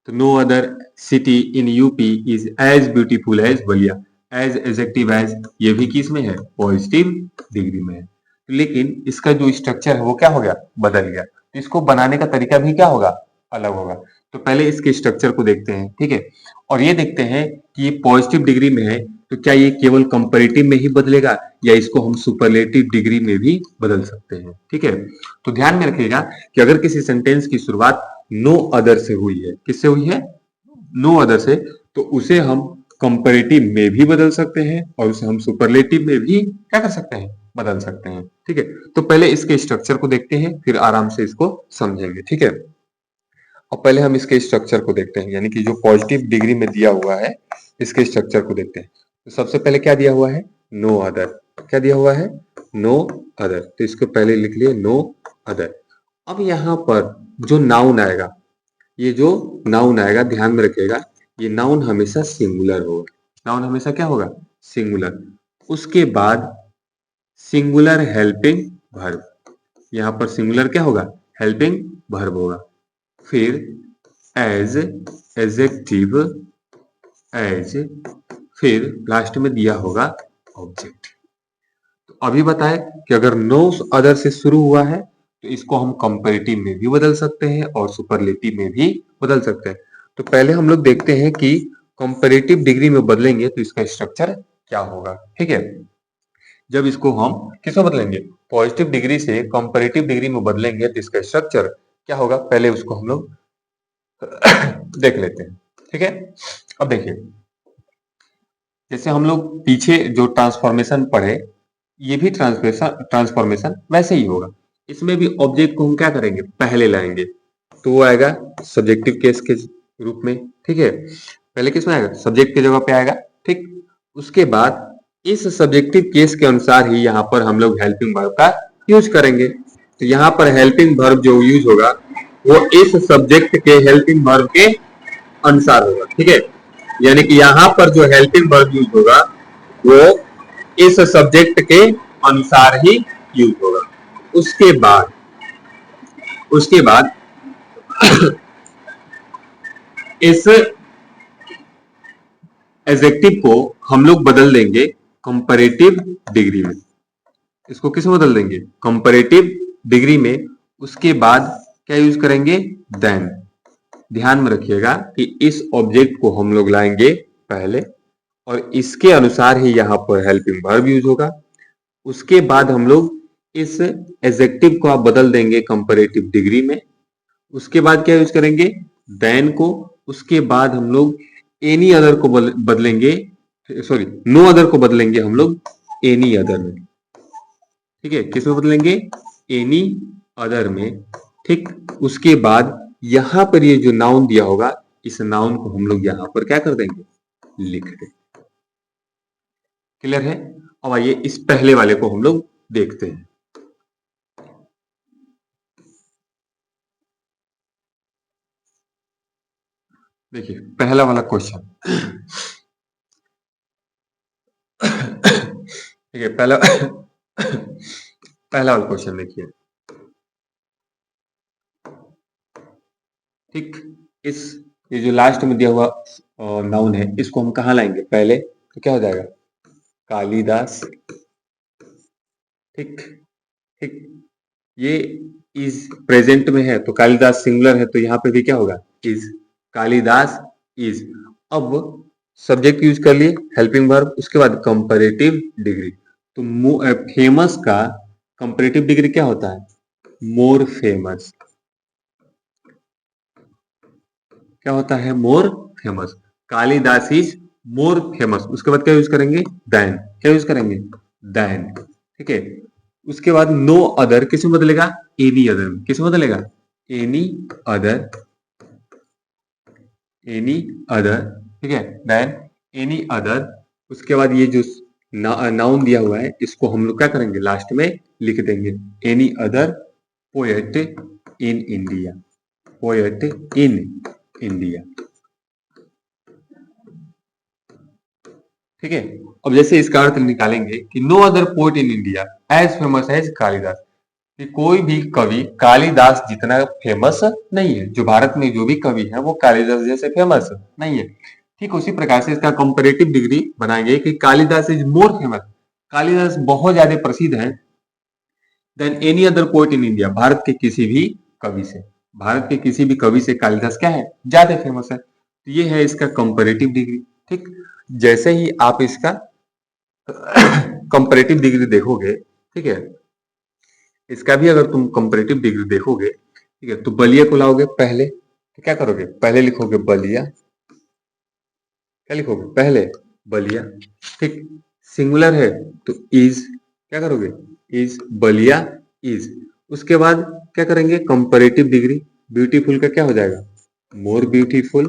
तो no other city in UP is as beautiful as Ballia. As, adjective, as, ये भी किस में है, पॉजिटिव डिग्री में है। लेकिन इसका जो स्ट्रक्चर है वो क्या हो गया, बदल गया। तो इसको बनाने का तरीका भी क्या होगा, अलग होगा। तो पहले इसके स्ट्रक्चर को देखते हैं। ठीक है, और ये देखते हैं कि ये पॉजिटिव डिग्री में है तो क्या ये केवल कंपैरेटिव में ही बदलेगा, या इसको हम सुपरलेटिव डिग्री में भी बदल सकते हैं। ठीक है, तो ध्यान में रखिएगा कि अगर किसी सेंटेंस की शुरुआत नो अदर से हुई है, किससे हुई है, नो अदर से, तो उसे हम कंपैरेटिव में भी बदल सकते हैं और उसे हम सुपरलेटिव में भी क्या कर सकते हैं, बदल सकते हैं। ठीक है, तो पहले इसके स्ट्रक्चर को देखते हैं, फिर आराम से इसको समझेंगे। ठीक है, और पहले हम इसके स्ट्रक्चर को देखते हैं, यानी कि जो पॉजिटिव डिग्री में दिया हुआ है इसके स्ट्रक्चर को देखते हैं। तो सबसे पहले क्या दिया हुआ है, नो अदर। क्या दिया हुआ है, नो अदर, तो इसको पहले लिख लिए नो अदर। अब यहाँ पर जो नाउन आएगा, ये जो नाउन आएगा ध्यान में रखिएगा, ये नाउन हमेशा सिंगुलर होगा। नाउन हमेशा क्या होगा, सिंगुलर। उसके बाद सिंगुलर हेल्पिंग वर्ब, यहाँ पर सिंगुलर क्या होगा, हेल्पिंग वर्ब होगा। फिर एज, एडजेक्टिव, एज, फिर लास्ट में दिया होगा ऑब्जेक्ट। तो अभी बताए कि अगर नो अदर से शुरू हुआ है तो इसको हम कंपैरेटिव में भी बदल सकते हैं और सुपरलेटिव में भी बदल सकते हैं। तो पहले हम लोग देखते हैं कि कंपैरेटिव डिग्री में बदलेंगे तो इसका स्ट्रक्चर क्या होगा। ठीक है, जब इसको हम किसमें बदलेंगे, पॉजिटिव डिग्री से कंपैरेटिव डिग्री में बदलेंगे तो इसका स्ट्रक्चर क्या होगा, पहले उसको हम लोग देख लेते हैं। ठीक है, अब देखिए, जैसे हम लोग पीछे जो ट्रांसफॉर्मेशन पढ़े, ये भी ट्रांसफॉर्मेशन वैसे ही होगा। इसमें भी ऑब्जेक्ट को हम क्या करेंगे, पहले लाएंगे, तो वो आएगा सब्जेक्टिव केस के रूप में। ठीक है, पहले किस में आएगा, सब्जेक्ट की जगह पे आएगा। ठीक, उसके बाद इस सब्जेक्टिव केस के अनुसार ही यहाँ पर हम लोग हेल्पिंग वर्ब का यूज करेंगे। तो यहाँ पर हेल्पिंग वर्ब जो यूज होगा वो इस सब्जेक्ट के हेल्पिंग वर्ब के अनुसार होगा। ठीक है, यानी कि यहाँ पर जो हेल्पिंग वर्ब यूज होगा वो इस सब्जेक्ट के अनुसार ही यूज होगा। उसके बाद इस एडजेक्टिव को हम लोग बदल देंगे कंपैरेटिव डिग्री में। इसको किस में बदल देंगे, कंपैरेटिव डिग्री में। उसके बाद क्या यूज करेंगे, देन। ध्यान में रखिएगा कि इस ऑब्जेक्ट को हम लोग लाएंगे पहले और इसके अनुसार ही यहाँ पर हेल्पिंग वर्ब यूज होगा। उसके बाद हम लोग इस एडजेक्टिव को आप बदल देंगे कंपैरेटिव डिग्री में। उसके बाद क्या यूज करेंगे, देन को। उसके बाद हम लोग एनी अदर को बदलेंगे, सॉरी नो अदर को बदलेंगे हम लोग एनी अदर में। ठीक है, किस में बदलेंगे, एनी अदर में। ठीक, उसके बाद यहां पर ये जो नाउन दिया होगा इस नाउन को हम लोग यहां पर क्या कर देंगे, लिख देंगे। क्लियर है, अब आइए इस पहले वाले को हम लोग देखते हैं। देखिए पहला वाला क्वेश्चन, ठीक है, पहला पहला वाला क्वेश्चन देखिए। ठीक, ये जो लास्ट में दिया हुआ नाउन है इसको हम कहाँ लाएंगे पहले, तो क्या हो जाएगा, कालिदास। ठीक ठीक, ये इज प्रेजेंट में है तो कालिदास सिंगुलर है तो यहाँ पे भी क्या होगा, इज, कालिदास इज। अब सब्जेक्ट यूज कर लिए, हेल्पिंग वर्ब, उसके बाद कंपैरेटिव डिग्री। तो फेमस का कंपैरेटिव डिग्री क्या होता है, मोर फेमस। क्या होता है, मोर famous. Kalidas is more famous. उसके बाद क्या यूज करेंगे, देन। क्या यूज करेंगे, देन। ठीक है, उसके बाद नो अदर किस में बदलेगा, एनी अदर में। किस में बदलेगा, एनी अदर, एनी अदर। ठीक है, देन एनी अदर। उसके बाद ये जो नाउन दिया हुआ है इसको हम लोग क्या करेंगे, लास्ट में लिख देंगे, any other poet in India, poet in India. ठीक है, अब जैसे इसका अर्थ निकालेंगे कि no other poet in India as famous as Kalidas, कि कोई भी कवि कालिदास जितना फेमस नहीं है। जो भारत में जो भी कवि है वो कालिदास जैसे फेमस नहीं है। ठीक उसी प्रकार से इसका कंपैरेटिव डिग्री बनाएंगे कि Kalidas is more famous, Kalidas बहुत ज्यादा प्रसिद्ध है than any other poet in India, भारत के किसी भी कवि से। भारत के किसी भी कवि से कालिदास क्या है, ज्यादा फेमस है। तो ये है इसका कंपैरेटिव डिग्री। ठीक, जैसे ही आप इसका कंपैरेटिव डिग्री देखोगे, ठीक है, इसका भी अगर तुम कंपैरेटिव डिग्री देखोगे, ठीक है, तो बलिया को लाओगे पहले, तो क्या करोगे, पहले लिखोगे बलिया, क्या लिखोगे पहले, बलिया, ठीक। सिंगुलर है तो इज, क्या करोगे, इज, बलिया, इज। उसके बाद क्या करेंगे, कंपैरेटिव डिग्री, ब्यूटीफुल का क्या हो जाएगा, मोर ब्यूटीफुल,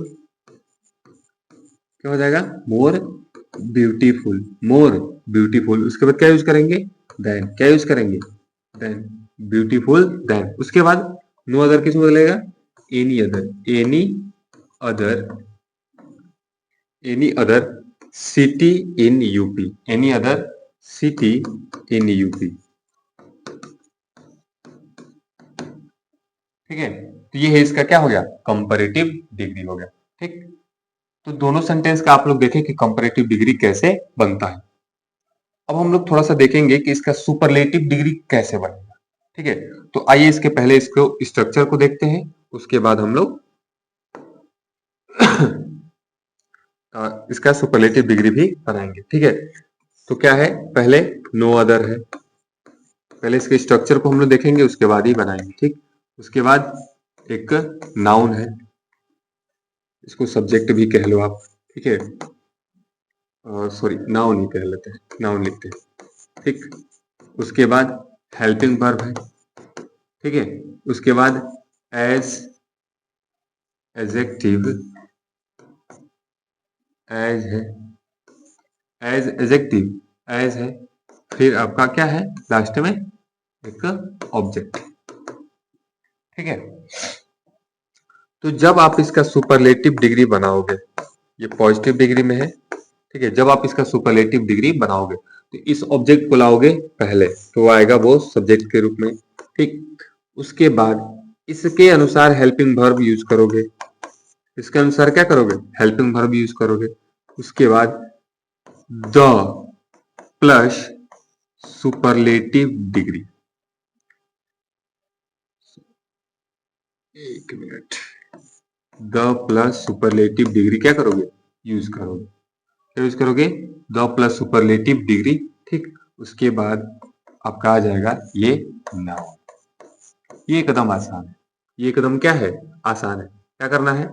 क्या हो जाएगा, मोर ब्यूटीफुल, मोर ब्यूटीफुल। उसके बाद क्या यूज करेंगे, देन, क्या यूज करेंगे, देन, ब्यूटीफुल, देन। उसके बाद नो अदर किस में बदलेगा, any other, any other, any other city in UP, any other city in UP, ठीक है। तो ये है इसका क्या हो गया, कंपैरेटिव डिग्री हो गया, ठीक। तो दोनों सेंटेंस का आप लोग देखें कि कंपैरेटिव डिग्री कैसे बनता है। अब हम लोग थोड़ा सा देखेंगे कि इसका सुपरलेटिव डिग्री कैसे बनेगा, ठीक है। तो आइए इसके पहले इसको स्ट्रक्चर को देखते हैं, उसके बाद हम लोग इसका सुपरलेटिव डिग्री भी बनाएंगे, ठीक है। तो क्या है, पहले नो अदर है, पहले इसके स्ट्रक्चर को हम लोग देखेंगे उसके बाद ही बनाएंगे, ठीक। उसके बाद एक नाउन है, इसको सब्जेक्ट भी कह लो आप, ठीक है, सॉरी नाउन ही कह लेते हैं, नाउन लिखते हैं, ठीक। उसके बाद हेल्पिंग वर्ब है, ठीक है। उसके बाद एज, एजेक्टिव, एज है, एज एजेक्टिव, एज है, फिर आपका क्या है लास्ट में एक ऑब्जेक्ट, ठीक है। तो जब आप इसका सुपरलेटिव डिग्री बनाओगे, ये पॉजिटिव डिग्री में है, ठीक है। जब आप इसका सुपरलेटिव डिग्री बनाओगे तो इस ऑब्जेक्ट को लाओगे पहले, तो आएगा वो सब्जेक्ट के रूप में, ठीक। उसके बाद इसके अनुसार हेल्पिंग वर्ब यूज करोगे, इसके अनुसार क्या करोगे, हेल्पिंग वर्ब यूज करोगे। उसके बाद द प्लस सुपरलेटिव डिग्री, एक minute, the plus superlative degree क्या करोगे, यूज करोगे, क्या यूज करोगे, द प्लस सुपरलेटिव डिग्री, ठीक। उसके बाद आपका आ जाएगा ये नाउन, ये एकदम आसान है, ये एकदम क्या है, आसान है। क्या करना है,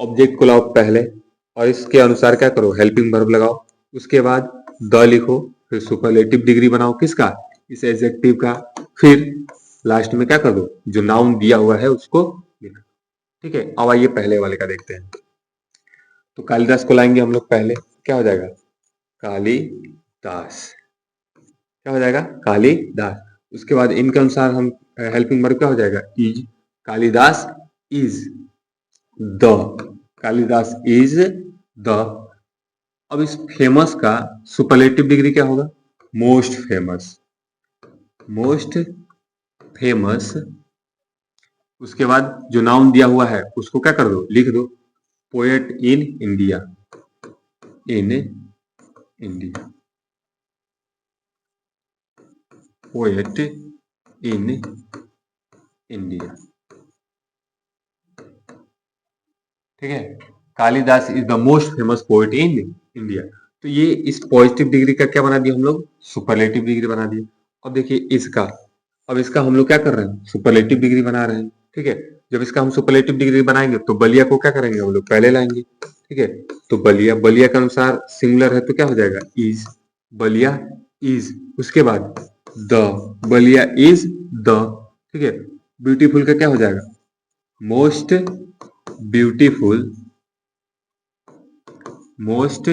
ऑब्जेक्ट को लाओ पहले और इसके अनुसार क्या करो, हेल्पिंग वर्ब लगाओ। उसके बाद द लिखो, फिर सुपरलेटिव डिग्री बनाओ किसका, इस एडजेक्टिव का, फिर लास्ट में क्या कर दो, जो नाउन दिया हुआ है उसको लिखो, ठीक है। अब आइए पहले वाले का देखते हैं। तो कालिदास को लाएंगे हम लोग पहले, क्या हो जाएगा, कालिदास, क्या हो जाएगा, कालिदास। उसके बाद इनके अनुसार हम हेल्पिंग वर्ब क्या हो जाएगा, is, Kalidas is the, Kalidas is the. अब इस फेमस का सुपरलेटिव डिग्री क्या होगा, मोस्ट फेमस, मोस्ट फेमस। उसके बाद जो नाउन दिया हुआ है उसको क्या कर दो, लिख दो, poet in India, in India, poet in India, ठीक है। Kalidas is the most famous poet in India. तो ये इस पॉजिटिव डिग्री का क्या बना दिया हम लोग, सुपरलेटिव डिग्री बना दिया। अब देखिए इसका, अब इसका हम लोग क्या कर रहे हैं, सुपरलेटिव डिग्री बना रहे हैं, ठीक है। जब इसका हम सुपरलेटिव डिग्री बनाएंगे तो बलिया को क्या करेंगे हम लोग, पहले लाएंगे, ठीक है। तो बलिया, बलिया के अनुसार सिंगुलर है तो क्या हो जाएगा, इज, बलिया इज। उसके बाद द, बलिया इज द, ठीक है। ब्यूटीफुल का क्या हो जाएगा, मोस्ट ब्यूटीफुल, मोस्ट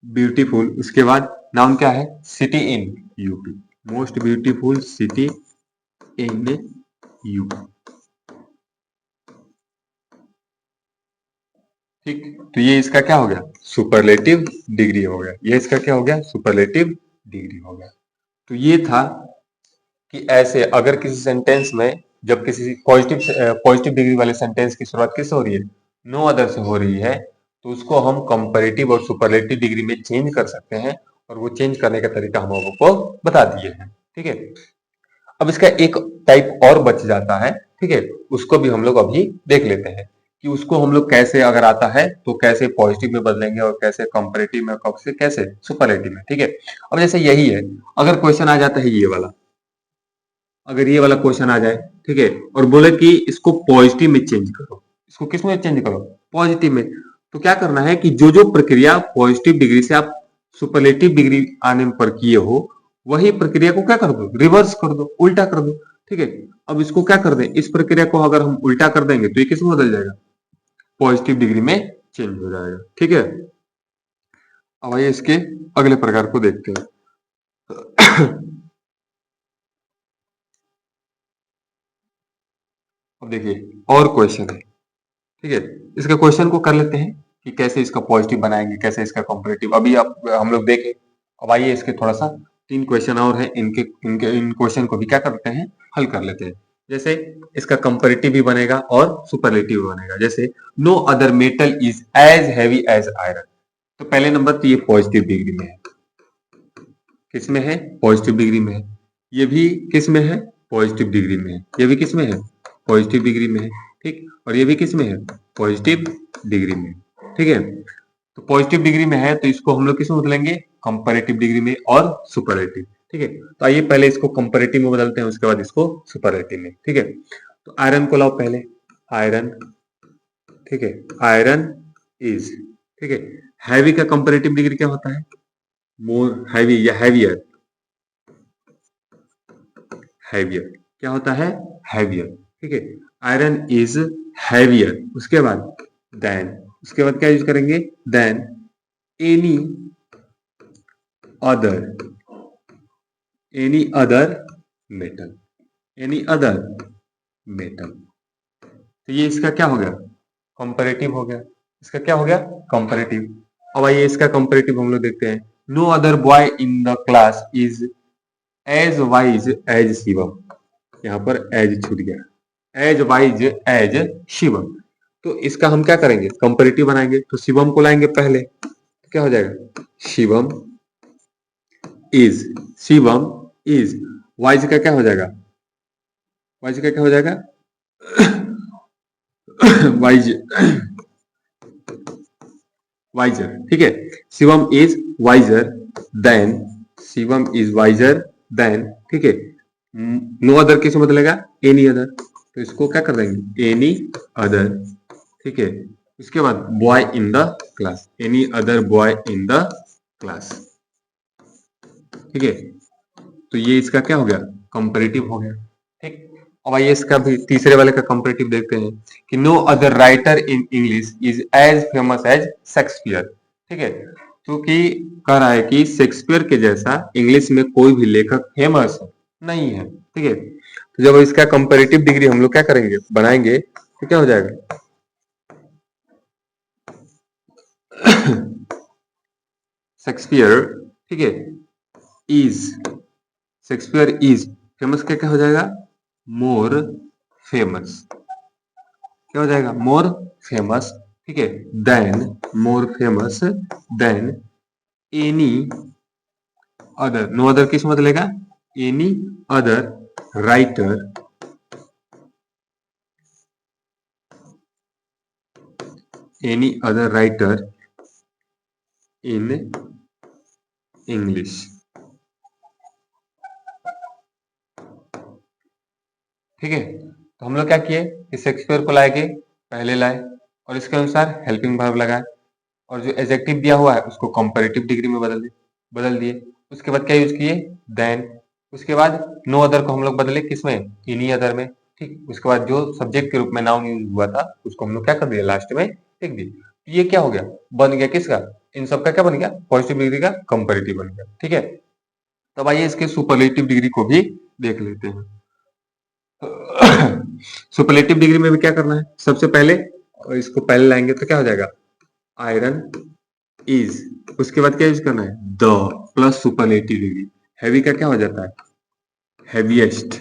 ब्यूटीफुल। उसके बाद नाउन क्या है, city in UP, most beautiful city in UP, ठीक। तो ये इसका क्या हो गया, सुपरलेटिव डिग्री हो गया, ये इसका क्या हो गया, सुपरलेटिव डिग्री हो गया। तो ये था कि ऐसे अगर किसी सेंटेंस में, जब किसी पॉजिटिव डिग्री वाले सेंटेंस की शुरुआत किससे हो रही है, नो अदर से हो रही है, तो उसको हम कंपैरेटिव और सुपरलेटिव डिग्री में चेंज कर सकते हैं, और वो चेंज करने का तरीका हम आपको बता दिए हैं, ठीक है। अब इसका एक टाइप और बच जाता है, ठीक है, उसको भी हम लोग अभी देख लेते हैं कि उसको हम लोग कैसे, अगर आता है तो कैसे पॉजिटिव में बदलेंगे और कैसे कंपैरेटिव में, कैसे सुपरलेटिव में, ठीक है। अब जैसे यही है, अगर क्वेश्चन आ जाता है ये वाला, अगर ये वाला क्वेश्चन आ जाए, ठीक है, और बोले कि इसको पॉजिटिव में चेंज करो, इसको किस में चेंज करो, पॉजिटिव में। तो क्या करना है कि जो जो प्रक्रिया पॉजिटिव डिग्री से आप सुपरलेटिव डिग्री आने पर किए हो, वही प्रक्रिया को क्या कर दो, रिवर्स कर दो, उल्टा कर दो। ठीक है, अब इसको क्या कर दें, इस प्रक्रिया को अगर हम उल्टा कर देंगे तो ये किस में बदल जाएगा, पॉजिटिव डिग्री में चेंज हो जाएगा। ठीक है, अब आइए इसके अगले प्रकार को देखते हैं। अब देखिए और क्वेश्चन है। ठीक है, इसके क्वेश्चन को कर लेते हैं कि कैसे इसका पॉजिटिव बनाएंगे, कैसे इसका कंपैरेटिव, अभी आप हम लोग देखें। अब आइए इसके थोड़ा सा 3 क्वेश्चन और है, इनके इनके इन क्वेश्चन को भी क्या करते हैं, हल कर लेते हैं। जैसे इसका कंपैरेटिव भी बनेगा और सुपरलेटिव भी बनेगा। जैसे no other metal is as heavy as iron, तो पहले नंबर तो ये पॉजिटिव डिग्री में है, किस में है, पॉजिटिव डिग्री में है। ये भी किस में है, पॉजिटिव डिग्री में है। ये भी किस में है, पॉजिटिव डिग्री में है। ठीक, और ये भी किस में है, पॉजिटिव डिग्री में। ठीक है, तो पॉजिटिव डिग्री में है तो इसको हम लोग किस में बदलेंगे, कंपैरेटिव डिग्री में और सुपरलेटिव। ठीक है, तो आइए पहले इसको कंपैरेटिव में बदलते हैं, उसके बाद इसको सुपरलेटिव में। ठीक है, तो आयरन को लाओ पहले, आयरन। ठीक है, आयरन इज, ठीक है, हैवी का कंपैरेटिव डिग्री क्या होता है, मोर हैवी या हैवियर, हैवियर क्या होता है, हैवियर। ठीक है, आयरन इज हैवियर, उसके बाद देन, उसके बाद क्या यूज करेंगे, than any other, any other metal, any other metal. तो ये इसका क्या हो गया, कंपैरेटिव हो गया। इसका क्या हो गया, कंपैरेटिव। अब आइए इसका कंपैरेटिव हम लोग देखते हैं। No other boy in the class is as wise as Shivam, यहाँ पर एज छूट गया, एज वाइज एज शिवम। तो इसका हम क्या करेंगे, कंपैरेटिव बनाएंगे। तो शिवम को लाएंगे पहले, तो क्या हो जाएगा, Shivam is, Shivam is, wise का क्या हो जाएगा, वाइज का क्या हो जाएगा, वाइज, वाइजर। ठीक है, Shivam is wiser than, Shivam is wiser than. ठीक है, नो अदर किस बदलेगा, एनी अदर, तो इसको क्या कर देंगे, एनी अदर। ठीक है, उसके बाद boy in the class, any other boy in the class. ठीक है, तो ये इसका क्या हो गया, कंपैरेटिव हो गया। ठीक, अब आइए इसका भी तीसरे वाले का कंपैरेटिव देखते हैं कि no other writer in English is as famous as Shakespeare. ठीक है, क्योंकि कह रहा है कि शेक्सपियर के जैसा इंग्लिश में कोई भी लेखक फेमस नहीं है। ठीक है, तो जब इसका कंपैरेटिव डिग्री हम लोग क्या करेंगे, बनाएंगे, तो क्या हो जाएगा, शेक्सपियर, ठीक है, इज, शेक्सपियर इज फेमस क्या क्या हो जाएगा, मोर फेमस, क्या हो जाएगा, मोर फेमस। ठीक है, then, more famous than any other, no other किस बदलेगा, any other writer, any other writer in English. ठीक है, तो हम लोग क्या किए कि शेक्सपियर को लाएंगे, पहले लाए और इसके अनुसार हेल्पिंग वर्ब लगाए, और जो एडजेक्टिव दिया हुआ है उसको कंपैरेटिव डिग्री में बदल दिए। उसके बाद क्या यूज किए, देन। उसके बाद नो अदर को हम लोग बदले किसमें, इनी अदर में। ठीक, उसके बाद जो सब्जेक्ट के रूप में नाउन यूज हुआ था उसको हम लोग क्या कर दिया, लास्ट में लिख दिए। तो ये क्या हो गया, बन गया किसका, इन सब का क्या बन गया, पॉजिटिव डिग्री का कंपैरेटिव बन गया। ठीक है, तब आइए इसके सुपरलेटिव डिग्री को भी देख लेते हैं। सुपरलेटिव डिग्री में भी क्या करना है, सबसे पहले इसको पहले लाएंगे तो क्या हो जाएगा, आयरन इज, उसके बाद क्या यूज करना है, the plus superlative degree, heavy का क्या हो जाता है, हैवीएस्ट।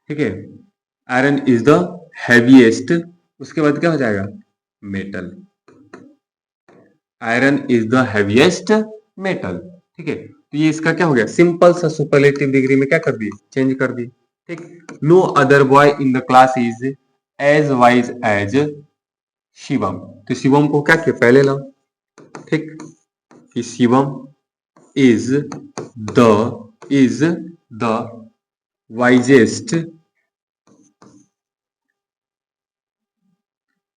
ठीक है, आयरन इज द हैवीएस्ट, उसके बाद क्या हो जाएगा, metal, iron is the heaviest metal. ठीक है, तो ये इसका क्या हो गया, सिंपल सा सुपरलेटिव डिग्री में क्या कर दिए, चेंज कर दिए। ठीक, no other boy in the class is as wise as Shivam, तो शिवम को क्या किया, पहले लाओ। ठीक, कि Shivam is the wisest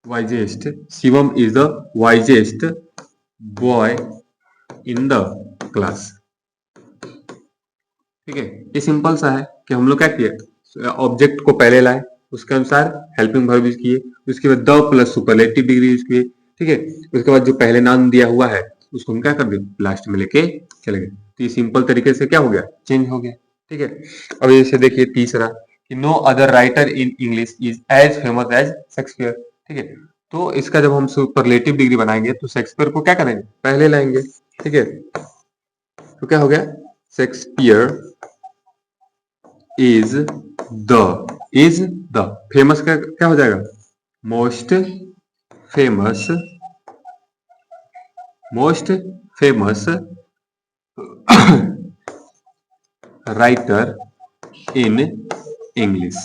wisest, Shivam is the wisest boy in the class. ठीक है, ये सिंपल सा है कि हम लोग क्या किए, ऑब्जेक्ट को पहले लाए, उसके अनुसार हेल्पिंग वर्ब यूज किए, उसके बाद the plus superlative degree use किए। ठीक है, उसके बाद जो पहले नाम दिया हुआ है उसको हम क्या कर दिए, लास्ट में लेके चले गए। तो ये सिंपल तरीके से क्या हो गया, चेंज हो गया। ठीक है, अब जैसे देखिए तीसरा कि no other writer in English is as famous as Shakespeare. ठीक है, तो इसका जब हम सुपरलेटिव डिग्री बनाएंगे तो शेक्सपियर को क्या करेंगे, पहले लाएंगे। ठीक है, तो क्या हो गया, शेक्सपियर इज द फेमस का क्या हो जाएगा, most famous, most famous writer in English.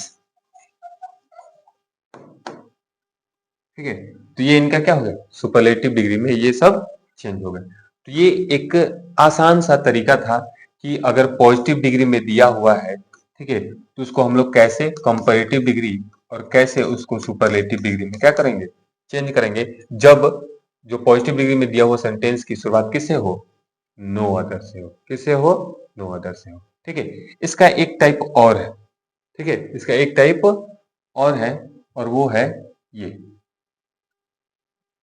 ठीक है, तो ये इनका क्या हो गया, सुपरलेटिव डिग्री में ये सब चेंज हो गया। तो ये एक आसान सा तरीका था कि अगर पॉजिटिव डिग्री में दिया हुआ है, ठीक है, तो उसको हम लोग कैसे कंपैरेटिव डिग्री और कैसे उसको सुपरलेटिव डिग्री में क्या करेंगे, चेंज करेंगे, जब जो पॉजिटिव डिग्री में दिया हुआ सेंटेंस की शुरुआत किससे हो, नो अदर से हो, किससे हो, नो अदर से हो। ठीक है, इसका एक टाइप और है। ठीक है, इसका एक टाइप और है, और वो है ये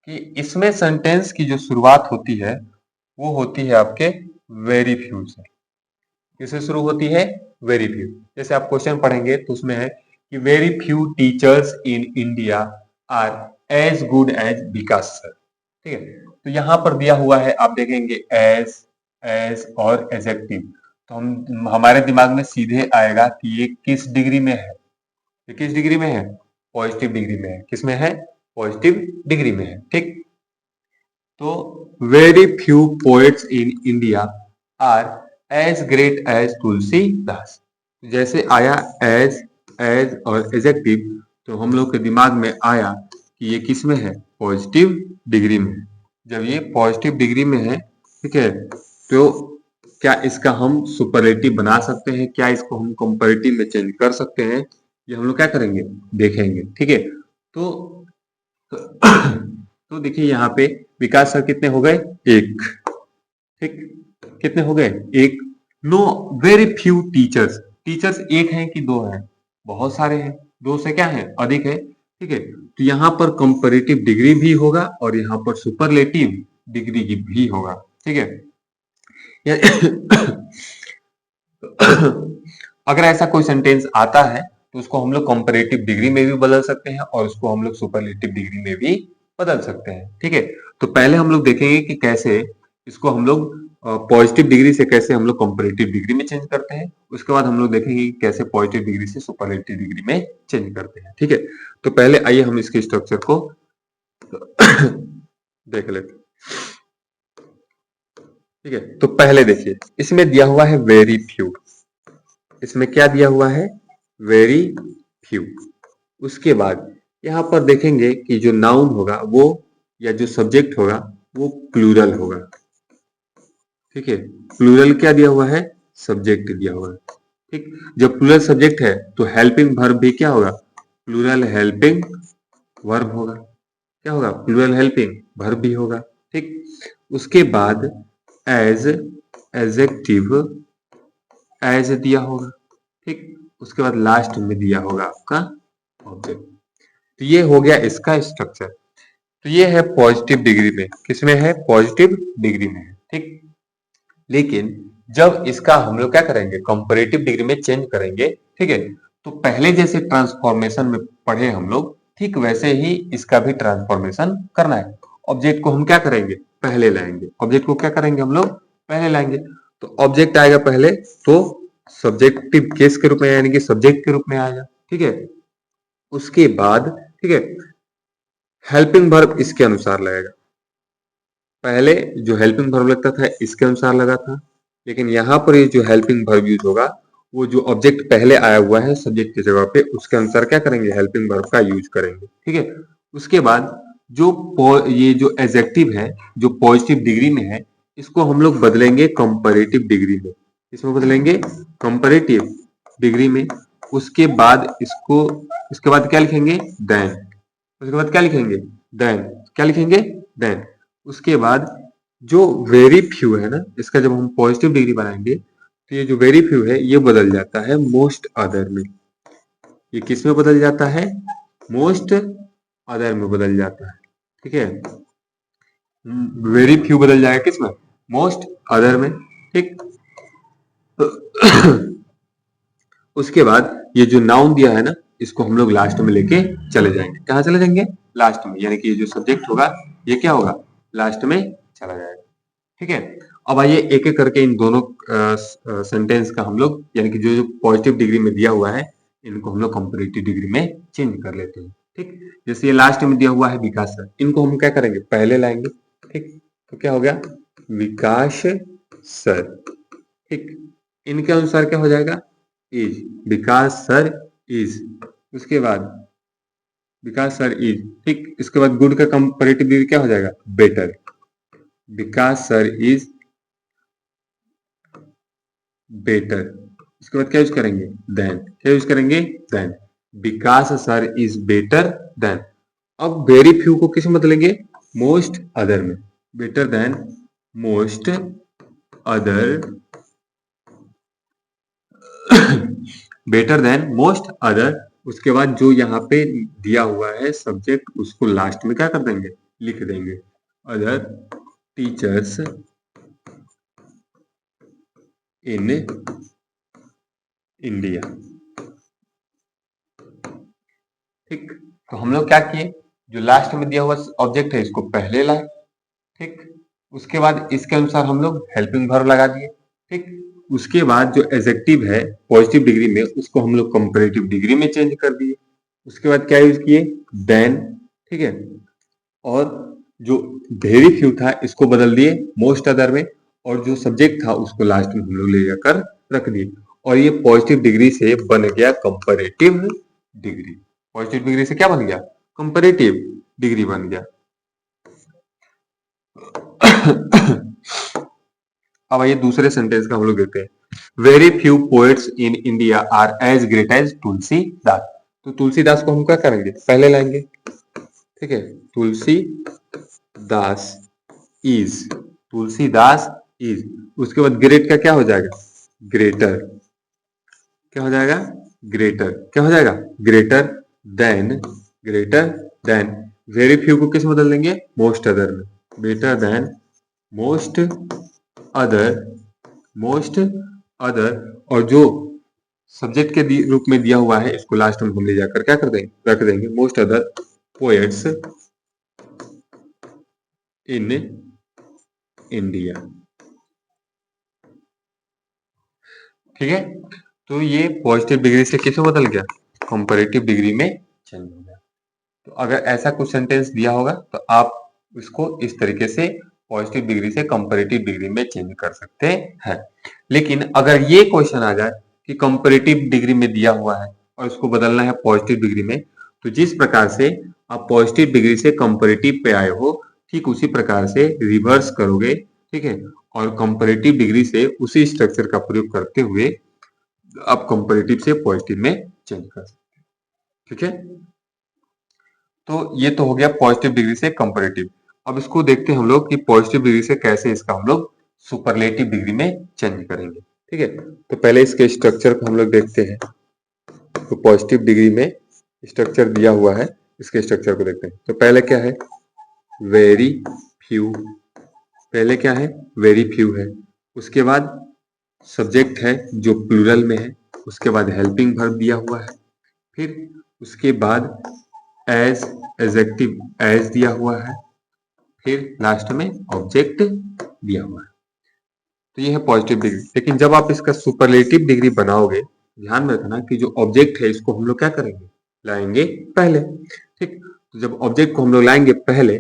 कि इसमें सेंटेंस की जो शुरुआत होती है वो होती है आपके वेरी फ्यू से। किससे शुरू होती है, वेरी फ्यू। जैसे आप क्वेश्चन पढ़ेंगे तो उसमें है कि very few teachers in India are as good as Vikas sir. ठीक है, तो यहां पर दिया हुआ है, आप देखेंगे एज और एजेक्टिव, तो हम हमारे दिमाग में सीधे आएगा कि ये किस डिग्री में है, ये किस डिग्री में है, पॉजिटिव डिग्री में है। किस में है, पॉजिटिव डिग्री में है। ठीक, तो very few poets in India are as great as Tulsidas. जैसे आया एज और एजेक्टिव, तो हम लोग के दिमाग में आया कि ये किस में है, पॉजिटिव डिग्री में है। जब ये पॉजिटिव डिग्री में है, ठीक है, तो क्या इसका हम सुपरलेटिव बना सकते हैं, क्या इसको हम कंपैरेटिव में चेंज कर सकते हैं, ये हम लोग क्या करेंगे, देखेंगे। ठीक है, तो तो देखिए यहाँ पे विकास सर कितने हो गए, एक। ठीक, कितने हो गए, एक। Know very few teachers, teachers एक हैं कि दो हैं, बहुत सारे हैं, दो से क्या है, अधिक है। ठीक है, तो यहाँ पर कंपैरेटिव डिग्री भी होगा और यहाँ पर सुपरलेटिव डिग्री की भी होगा। ठीक है, अगर ऐसा कोई सेंटेंस आता है तो उसको हम लोग कंपैरेटिव डिग्री में भी बदल सकते हैं और उसको हम लोग सुपरलेटिव डिग्री में भी बदल सकते हैं। ठीक है, तो पहले हम लोग देखेंगे कि कैसे इसको हम लोग पॉजिटिव डिग्री से कैसे हम लोग कंपैरेटिव डिग्री में चेंज करते हैं। उसके बाद हम लोग देखेंगे कि कैसे पॉजिटिव डिग्री से सुपरलेटिव डिग्री में चेंज करते हैं। ठीक है, तो पहले आइए हम इसके स्ट्रक्चर को देख लेते हैं। ठीक है, तो पहले देखिए इसमें दिया हुआ है वेरी फ्यू, इसमें क्या दिया हुआ है, वेरी फ्यू। उसके बाद यहाँ पर देखेंगे कि जो नाउन होगा वो, या जो सब्जेक्ट होगा वो प्लूरल होगा। ठीक है, प्लूरल क्या दिया हुआ है, सब्जेक्ट दिया हुआ है। ठीक, जब प्लूरल सब्जेक्ट है तो हेल्पिंग वर्ब भी क्या होगा, प्लूरल हेल्पिंग वर्ब होगा। क्या होगा, प्लूरल हेल्पिंग वर्ब भी होगा। ठीक, उसके बाद एज, एजेक्टिव, एज दिया होगा। ठीक, उसके बाद लास्ट में दिया होगा आपका ऑब्जेक्ट। तो ये हो गया इसका स्ट्रक्चर। तो ये है पॉजिटिव डिग्री में, किसमें है, पॉजिटिव डिग्री में है। ठीक, लेकिन जब इसका हम लोग क्या करेंगे, कंपैरेटिव डिग्री में चेंज करेंगे। ठीक है, तो पहले जैसे ट्रांसफॉर्मेशन में पढ़े हम लोग, ठीक वैसे ही इसका भी ट्रांसफॉर्मेशन करना है। ऑब्जेक्ट को हम क्या करेंगे, पहले लाएंगे। ऑब्जेक्ट को क्या करेंगे हम लोग, पहले लाएंगे। तो ऑब्जेक्ट आएगा पहले तो सब्जेक्टिव केस के रूप में, यानी कि सब्जेक्ट के रूप में आएगा। ठीक है, उसके बाद ठीक है हेल्पिंग वर्ब इसके अनुसार लगेगा। पहले जो हेल्पिंग वर्ब लगता था इसके अनुसार लगा था, लेकिन यहाँ पर ये जो हेल्पिंग वर्ब यूज होगा वो जो ऑब्जेक्ट पहले आया हुआ है सब्जेक्ट की जगह पे, उसके अनुसार क्या करेंगे, हेल्पिंग वर्ब का यूज करेंगे। ठीक है, उसके बाद जो ये जो एडजेक्टिव है जो पॉजिटिव डिग्री में है, इसको हम लोग बदलेंगे कंपैरेटिव डिग्री में। इसमें बदलेंगे कंपैरेटिव डिग्री में। उसके बाद इसको, उसके बाद क्या लिखेंगे, देन। उसके बाद क्या लिखेंगे, देन। क्या लिखेंगे, देन। उसके बाद जो वेरी फ्यू है ना, इसका जब हम पॉजिटिव डिग्री बनाएंगे तो ये जो वेरी फ्यू है ये बदल जाता है मोस्ट अदर में। ये किस में बदल जाता है, मोस्ट अदर में बदल जाता है। ठीक है, वेरी फ्यू बदल जाएगा किस में, मोस्ट अदर में। ठीक। उसके बाद ये जो नाउन दिया है ना, इसको हम लोग लास्ट में लेके चले जाएंगे। कहाँ चले जाएंगे, लास्ट में, यानी कि ये जो सब्जेक्ट होगा ये क्या होगा, लास्ट में चला जाएगा। ठीक है, अब आइए एक एक करके इन दोनों सेंटेंस का हम लोग, यानी कि जो जो पॉजिटिव डिग्री में दिया हुआ है इनको हम लोग कंपैरेटिव डिग्री में चेंज कर लेते हैं। ठीक, जैसे ये लास्ट में दिया हुआ है विकास सर, इनको हम क्या करेंगे, पहले लाएंगे। ठीक, तो क्या हो गया, विकास सर। ठीक, इनके अनुसार क्या हो जाएगा, इज, विकास सर इज। उसके बाद विकास सर इज। ठीक, इसके बाद गुड का कंपैरेटिव डिग्री क्या हो जाएगा, better. Vikas sir is better. इसके बाद क्या यूज करेंगे, देन। क्या यूज करेंगे, then. Vikas sir is better than. अब वेरी फ्यू को किस में बदलेंगे, मोस्ट अदर में। Better than most other, better than most other. उसके बाद जो यहाँ पे दिया हुआ है सब्जेक्ट, उसको लास्ट में क्या कर देंगे, लिख देंगे, अदर टीचर्स इन इंडिया। ठीक, तो हम लोग क्या किए, जो लास्ट में दिया हुआ ऑब्जेक्ट है इसको पहले लाए। ठीक, उसके बाद इसके अनुसार हम लोग हेल्पिंग वर्ब लगा दिए। ठीक, उसके बाद जो एडजेक्टिव है पॉजिटिव डिग्री में उसको हम लोग कंपैरेटिव डिग्री में चेंज कर दिए। उसके बाद क्या यूज किए, देन। ठीक है, और जो वेरी फ्यू था इसको बदल दिए मोस्ट अदर में, और जो सब्जेक्ट था उसको लास्ट में हम लोग ले जाकर रख दिए, और ये पॉजिटिव डिग्री से बन गया कंपैरेटिव डिग्री। पॉजिटिव डिग्री से क्या बन गया, कंपैरेटिव डिग्री बन गया। अब आइए दूसरे सेंटेंस का हम लोग देखते हैं। Very few poets in India are as great as Tulsidas. तो तुलसीदास को हम क्या करेंगे, पहले लाएंगे। ठीक है, तुलसीदास इज, तुलसीदास इज। उसके बाद ग्रेट का क्या हो जाएगा, ग्रेटर। क्या हो जाएगा, ग्रेटर। क्या हो जाएगा, greater than, greater than. Very few को किस में बदल देंगे, मोस्ट अदर में। Better than most other, most other. और जो सब्जेक्ट के रूप में दिया हुआ है इसको लास्ट में हम ले जाकर क्या कर देंगे, रख देंगे, most other poets in India. ठीक है, तो ये पॉजिटिव डिग्री से किस में बदल गया, कंपैरेटिव डिग्री में चेंज हो गया। तो अगर ऐसा कुछ सेंटेंस दिया होगा तो आप इसको इस तरीके से पॉजिटिव डिग्री से कंपैरेटिव डिग्री में चेंज कर सकते हैं। लेकिन अगर ये क्वेश्चन आ जाए कि कंपैरेटिव डिग्री में दिया हुआ है और उसको बदलना है पॉजिटिव डिग्री में, तो जिस प्रकार से आप पॉजिटिव डिग्री से कंपैरेटिव पे आए हो ठीक उसी प्रकार से रिवर्स करोगे। ठीक है, और कंपैरेटिव डिग्री से उसी स्ट्रक्चर का प्रयोग करते हुए आप कंपैरेटिव से पॉजिटिव में चेंज कर सकते हैं। ठीक है, तो ये तो हो गया पॉजिटिव डिग्री से कंपैरेटिव। अब इसको देखते हैं हम लोग कि पॉजिटिव डिग्री से कैसे इसका हम लोग सुपरलेटिव डिग्री में चेंज करेंगे। ठीक है, तो पहले इसके स्ट्रक्चर को हम लोग देखते हैं। तो पॉजिटिव डिग्री में स्ट्रक्चर दिया हुआ है, इसके स्ट्रक्चर को देखते हैं। तो पहले क्या है, वेरी फ्यू। पहले क्या है, वेरी फ्यू है। उसके बाद सब्जेक्ट है जो प्लूरल में है। उसके बाद हेल्पिंग वर्ब दिया हुआ है। फिर उसके बाद एज, एडजेक्टिव एज दिया हुआ है। फिर लास्ट में ऑब्जेक्ट दिया हुआ है। तो ये है पॉजिटिव डिग्री। लेकिन जब आप इसका सुपरलेटिव डिग्री बनाओगे, ध्यान में रखना कि जो ऑब्जेक्ट है इसको हम लोग क्या करेंगे, लाएंगे पहले। ठीक, तो जब ऑब्जेक्ट को हम लोग लाएंगे पहले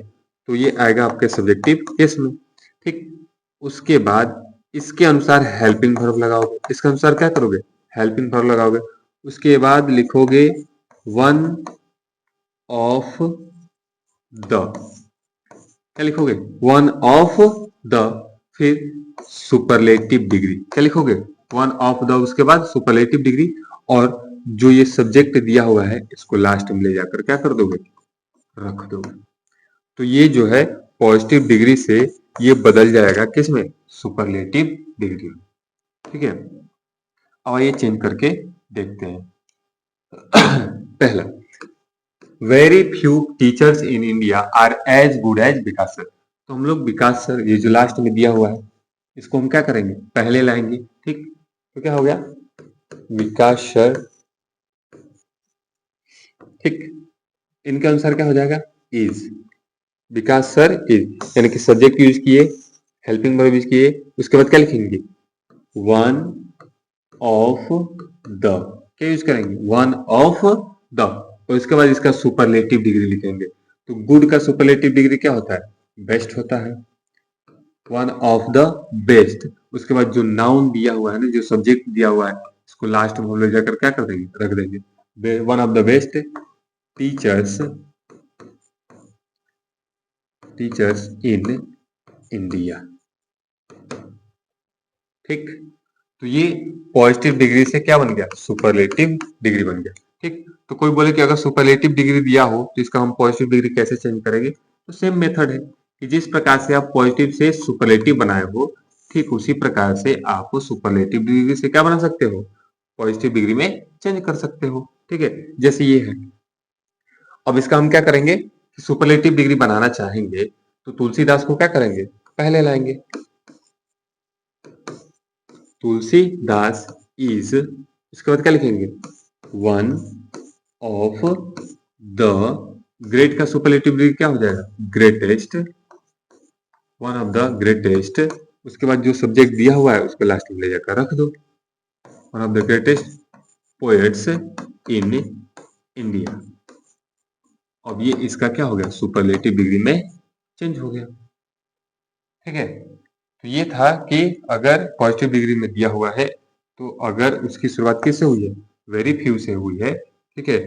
तो ये आएगा आपके सब्जेक्टिव केस में। ठीक, उसके बाद इसके अनुसार हेल्पिंग वर्ब लगाओगे। इसके अनुसार क्या करोगे, हेल्पिंग वर्ब लगाओगे। उसके बाद लिखोगे वन ऑफ द। क्या लिखोगे, वन ऑफ द। फिर सुपरलेटिव डिग्री। क्या लिखोगे, वन ऑफ द। उसके बाद सुपरलेटिव डिग्री, और जो ये सब्जेक्ट दिया हुआ है इसको लास्ट में ले जाकर क्या कर दोगे, रख दो। तो ये जो है पॉजिटिव डिग्री से ये बदल जाएगा किसमें, सुपरलेटिव डिग्री। ठीक है, अब ये चेंज करके देखते हैं। पहला, very few teachers in India are as good as Vikas sir. तो हम लोग विकास सर, ये जो लास्ट में दिया हुआ है, इसको हम क्या करेंगे, पहले लाएंगे। ठीक, तो क्या हो गया, विकास सर। ठीक, इनके अनुसार क्या हो जाएगा, इज। विकास सर इज, यानी कि सब्जेक्ट यूज किए, हेल्पिंग वर्ब यूज किए, उसके बाद क्या लिखेंगे, वन ऑफ द, क्या यूज करेंगे, वन ऑफ द, और इसके बाद इसका सुपरलेटिव डिग्री लिखेंगे। तो गुड का सुपरलेटिव डिग्री क्या होता है, बेस्ट होता है। वन ऑफ द बेस्ट, उसके बाद जो नाउन दिया हुआ है ना, जो सब्जेक्ट दिया हुआ है, इसको लास्ट में हम लोग जाकर क्या कर देंगे, रख देंगे। One of the best teachers, teachers in India. ठीक, तो ये पॉजिटिव डिग्री से क्या बन गया, सुपरलेटिव डिग्री बन गया। ठीक, तो कोई बोले कि अगर सुपरलेटिव डिग्री दिया हो तो इसका हम पॉजिटिव डिग्री कैसे चेंज करेंगे, तो सेम मेथड है कि जिस प्रकार से आप पॉजिटिव से सुपरलेटिव बनाए हो, ठीक उसी प्रकार से आप सुपरलेटिव डिग्री से क्या बना सकते हो, पॉजिटिव डिग्री में चेंज कर सकते हो। ठीक है, जैसे ये है। अब इसका हम क्या करेंगे, सुपरलेटिव डिग्री बनाना चाहेंगे तो तुलसीदास को क्या करेंगे, पहले लाएंगे। तुलसीदास इज, इसके बाद क्या लिखेंगे, वन ऑफ द, ग्रेट का सुपरलेटिव डिग्री क्या हो जाएगा, greatest, one of the greatest, उसके बाद जो सब्जेक्ट दिया हुआ है उसको लास्ट में ले जाकर रख दो, one of the greatest poets in India. अब ये इसका क्या हो गया, सुपरलेटिव डिग्री में चेंज हो गया। ठीक है, तो ये था कि अगर पॉजिटिव डिग्री में दिया हुआ है तो अगर उसकी शुरुआत किससे हुई है, वेरी फ्यू से हुई है। ठीक है,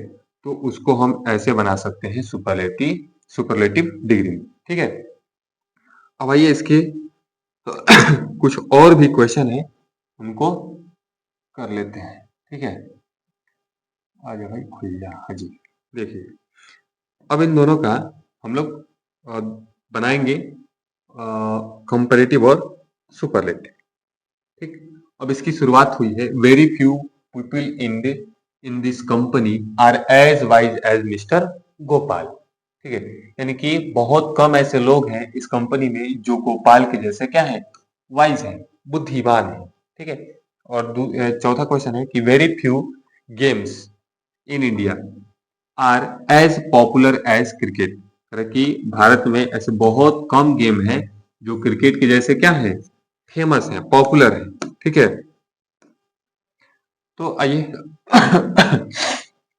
तो उसको हम ऐसे बना सकते हैं सुपरलेटिव, सुपरलेटिव डिग्री में। ठीक है, अब आइए इसके कुछ और भी क्वेश्चन है, उनको कर लेते हैं। ठीक है, आ जाओ भाई, खुल जा। हाँ जी, देखिए अब इन दोनों का हम लोग अ, बनाएंगे कंपैरेटिव और सुपरलेटिव। ठीक, अब इसकी शुरुआत हुई है, very few people in this company are as wise as mister Gopal. ठीक है, यानी कि बहुत कम ऐसे लोग हैं इस कंपनी में जो गोपाल के जैसे क्या है, वाइज है, बुद्धिमान है। ठीक है, और चौथा क्वेश्चन है कि very few games in India are as popular as cricket, कि भारत में ऐसे बहुत कम गेम है जो क्रिकेट के जैसे क्या है, फेमस है, पॉपुलर है। ठीक है, तो आइए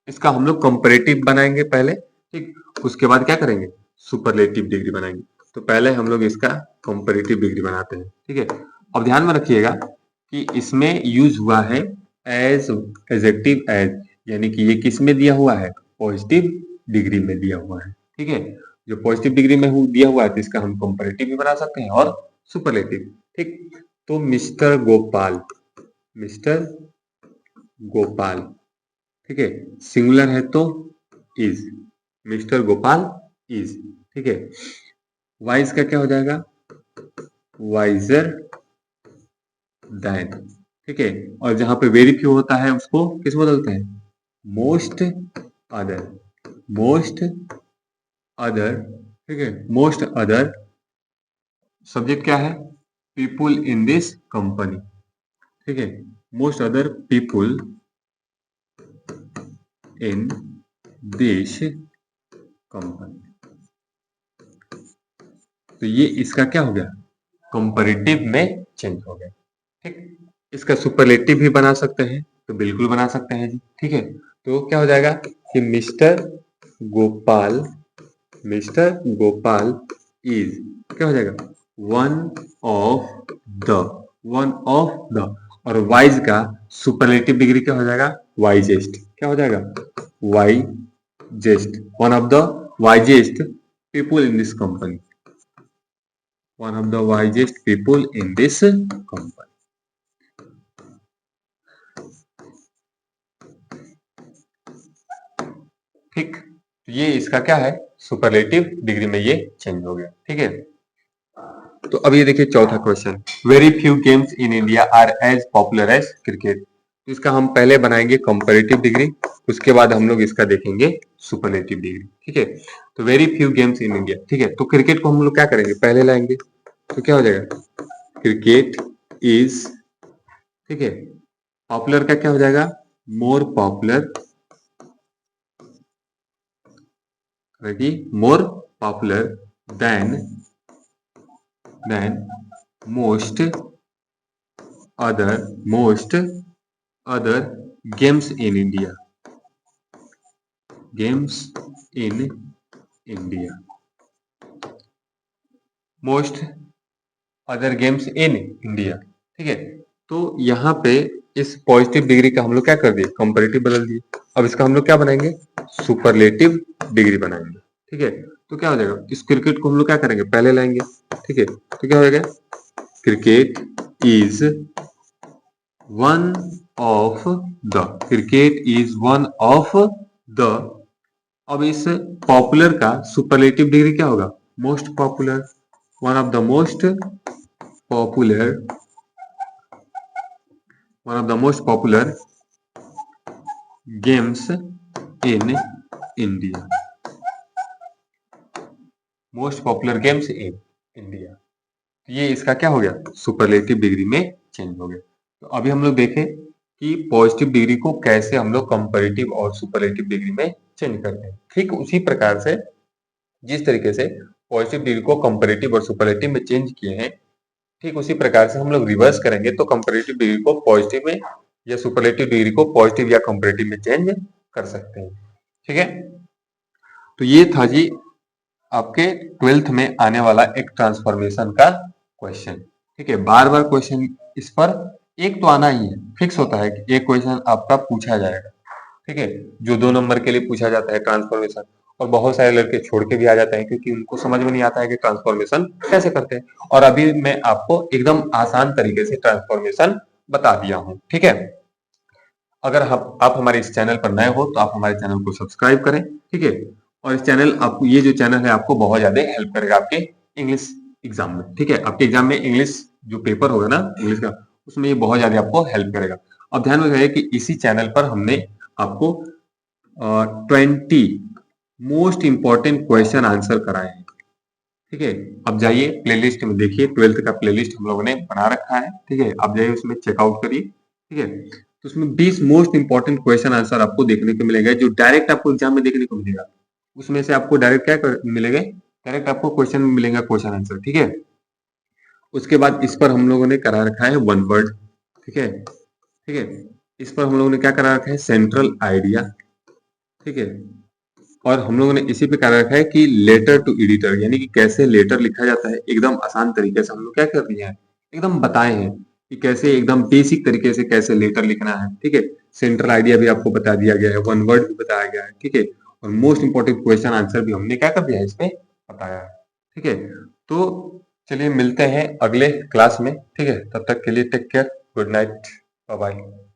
इसका हम लोग कंपैरेटिव बनाएंगे पहले। ठीक, उसके बाद क्या करेंगे, सुपरलेटिव डिग्री बनाएंगे। तो पहले हम लोग इसका कंपैरेटिव डिग्री बनाते हैं। ठीक है, अब ध्यान में रखिएगा कि इसमें यूज हुआ है एज, एडजेक्टिव एज, यानी कि ये किस में दिया हुआ है, पॉजिटिव डिग्री में दिया हुआ है। ठीक है, जो पॉजिटिव डिग्री में दिया हुआ है तो इसका हम कंपैरेटिव भी बना सकते हैं और सुपरलेटिव। ठीक, तो मिस्टर गोपाल, मिस्टर गोपाल, ठीक है, सिंगुलर है तो इज, मिस्टर गोपाल इज। ठीक है, वाइज का क्या हो जाएगा, वाइजर दैन। ठीक है, और जहां पे वेरी फ्यू होता है उसको किस बदलते हैं, मोस्ट अदर, मोस्ट अदर। ठीक है, मोस्ट अदर, सब्जेक्ट क्या है, पीपुल इन दिस कंपनी। ठीक है, most other people in this company. तो ये इसका क्या हो गया, कंपैरेटिव में चेंज हो गया। ठीक, इसका सुपरलेटिव भी बना सकते हैं, तो बिल्कुल बना सकते हैं जी। ठीक है, तो क्या हो जाएगा कि mister Gopal, mister Gopal is, क्या हो जाएगा, one of the, one of the, और वाइज का सुपरलेटिव डिग्री क्या हो जाएगा, वाइजेस्ट, क्या हो जाएगा, wisest, one of the wisest people in this company, one of the wisest people in this company. ठीक, तो ये इसका क्या है, सुपरलेटिव डिग्री में ये चेंज हो गया। ठीक है, तो अब ये देखिए चौथा question, very few games in India are as popular as cricket. तो इसका हम पहले बनाएंगे कंपैरेटिव डिग्री, उसके बाद हम लोग इसका देखेंगे सुपरलेटिव डिग्री। ठीक है, तो very few games in India. ठीक है, तो क्रिकेट को हम लोग क्या करेंगे, पहले लाएंगे, तो क्या हो जाएगा, क्रिकेट इज, ठीक है, पॉपुलर का क्या हो जाएगा, more popular, more popular than most other games in India. Most other games in India। ठीक है, तो यहाँ पे इस पॉजिटिव डिग्री का हम लोग क्या कर दिए, कंपैरेटिव बदल दिए। अब इसका हम लोग क्या बनाएंगे, सुपरलेटिव डिग्री बनाएंगे। ठीक है, तो क्या हो जाएगा, इस क्रिकेट को हम लोग क्या करेंगे, पहले लाएंगे। ठीक है, तो क्या हो जाएगा, cricket is one of the. अब इस पॉपुलर का सुपरलेटिव डिग्री क्या होगा, most popular, one of the most popular games in India. Most popular games in India, ये इसका क्या हो गया, सुपरलेटिव डिग्री में चेंज हो गया। तो अभी हम लोग देखें कि पॉजिटिव डिग्री को कैसे हम लोग कंपैरेटिव और सुपरलेटिव डिग्री में चेंज करते हैं। ठीक उसी प्रकार से जिस तरीके से पॉजिटिव डिग्री को कंपैरेटिव और सुपरलेटिव में चेंज किए हैं, ठीक उसी प्रकार से हम लोग रिवर्स करेंगे तो कंपैरेटिव डिग्री को पॉजिटिव में या सुपरलेटिव डिग्री को पॉजिटिव या कंपैरेटिव में चेंज कर सकते हैं। ठीक है, तो ये था जी आपके 12th में आने वाला एक ट्रांसफॉर्मेशन का क्वेश्चन। ठीक है, बार बार क्वेश्चन इस पर एक तो आना ही है, फिक्स होता है कि एक क्वेश्चन आपका पूछा जाएगा। ठीक है, जो 2 नंबर के लिए पूछा जाता है ट्रांसफॉर्मेशन, और बहुत सारे लड़के छोड़ के भी आ जाते हैं क्योंकि उनको समझ में नहीं आता है कि ट्रांसफॉर्मेशन कैसे करते हैं। और अभी मैं आपको एकदम आसान तरीके से ट्रांसफॉर्मेशन बता दिया हूँ। ठीक है, अगर आप हमारे इस चैनल पर नए हो तो आप हमारे चैनल को सब्सक्राइब करें। ठीक है, और इस चैनल आप ये जो चैनल है आपको बहुत ज्यादा हेल्प करेगा आपके इंग्लिश एग्जाम में। ठीक है, आपके एग्जाम में इंग्लिश जो पेपर होगा ना इंग्लिश का, उसमें ये बहुत ज्यादा आपको हेल्प करेगा। अब ध्यान में रहे कि इसी चैनल पर हमने आपको 20 मोस्ट इंपॉर्टेंट क्वेश्चन आंसर कराए हैं। ठीक है, अब जाइए प्लेलिस्ट में देखिए, 12th का प्लेलिस्ट हम लोगों ने बना रखा है। ठीक है, आप जाइए उसमें चेकआउट करिए। ठीक है, तो उसमें 20 मोस्ट इंपॉर्टेंट क्वेश्चन आंसर आपको देखने को मिलेगा, जो डायरेक्ट आपको एग्जाम में देखने को मिलेगा। उसमें से आपको डायरेक्ट क्या मिलेगा, डायरेक्ट आपको क्वेश्चन मिलेगा, क्वेश्चन आंसर। ठीक है, उसके बाद इस पर हम लोगों ने करा रखा है वन वर्ड। ठीक है, ठीक है, इस पर हम लोगों ने क्या करा रखा है, सेंट्रल आइडिया। ठीक है, और हम लोगों ने इसी पे करा रखा है कि लेटर टू एडिटर, यानी कि कैसे लेटर लिखा जाता है, एकदम आसान तरीके से हम लोग क्या कर दिए हैं, एकदम बताए हैं कि कैसे एकदम बेसिक तरीके से कैसे लेटर लिखना है। ठीक है, सेंट्रल आइडिया भी आपको बता दिया गया है, वन वर्ड भी बताया गया है। ठीक है, और मोस्ट इंपोर्टेंट क्वेश्चन आंसर भी हमने क्या कर दिया है, इसमें बताया है। ठीक है, तो चलिए मिलते हैं अगले क्लास में। ठीक है, तब तक के लिए take care, good night, bye bye.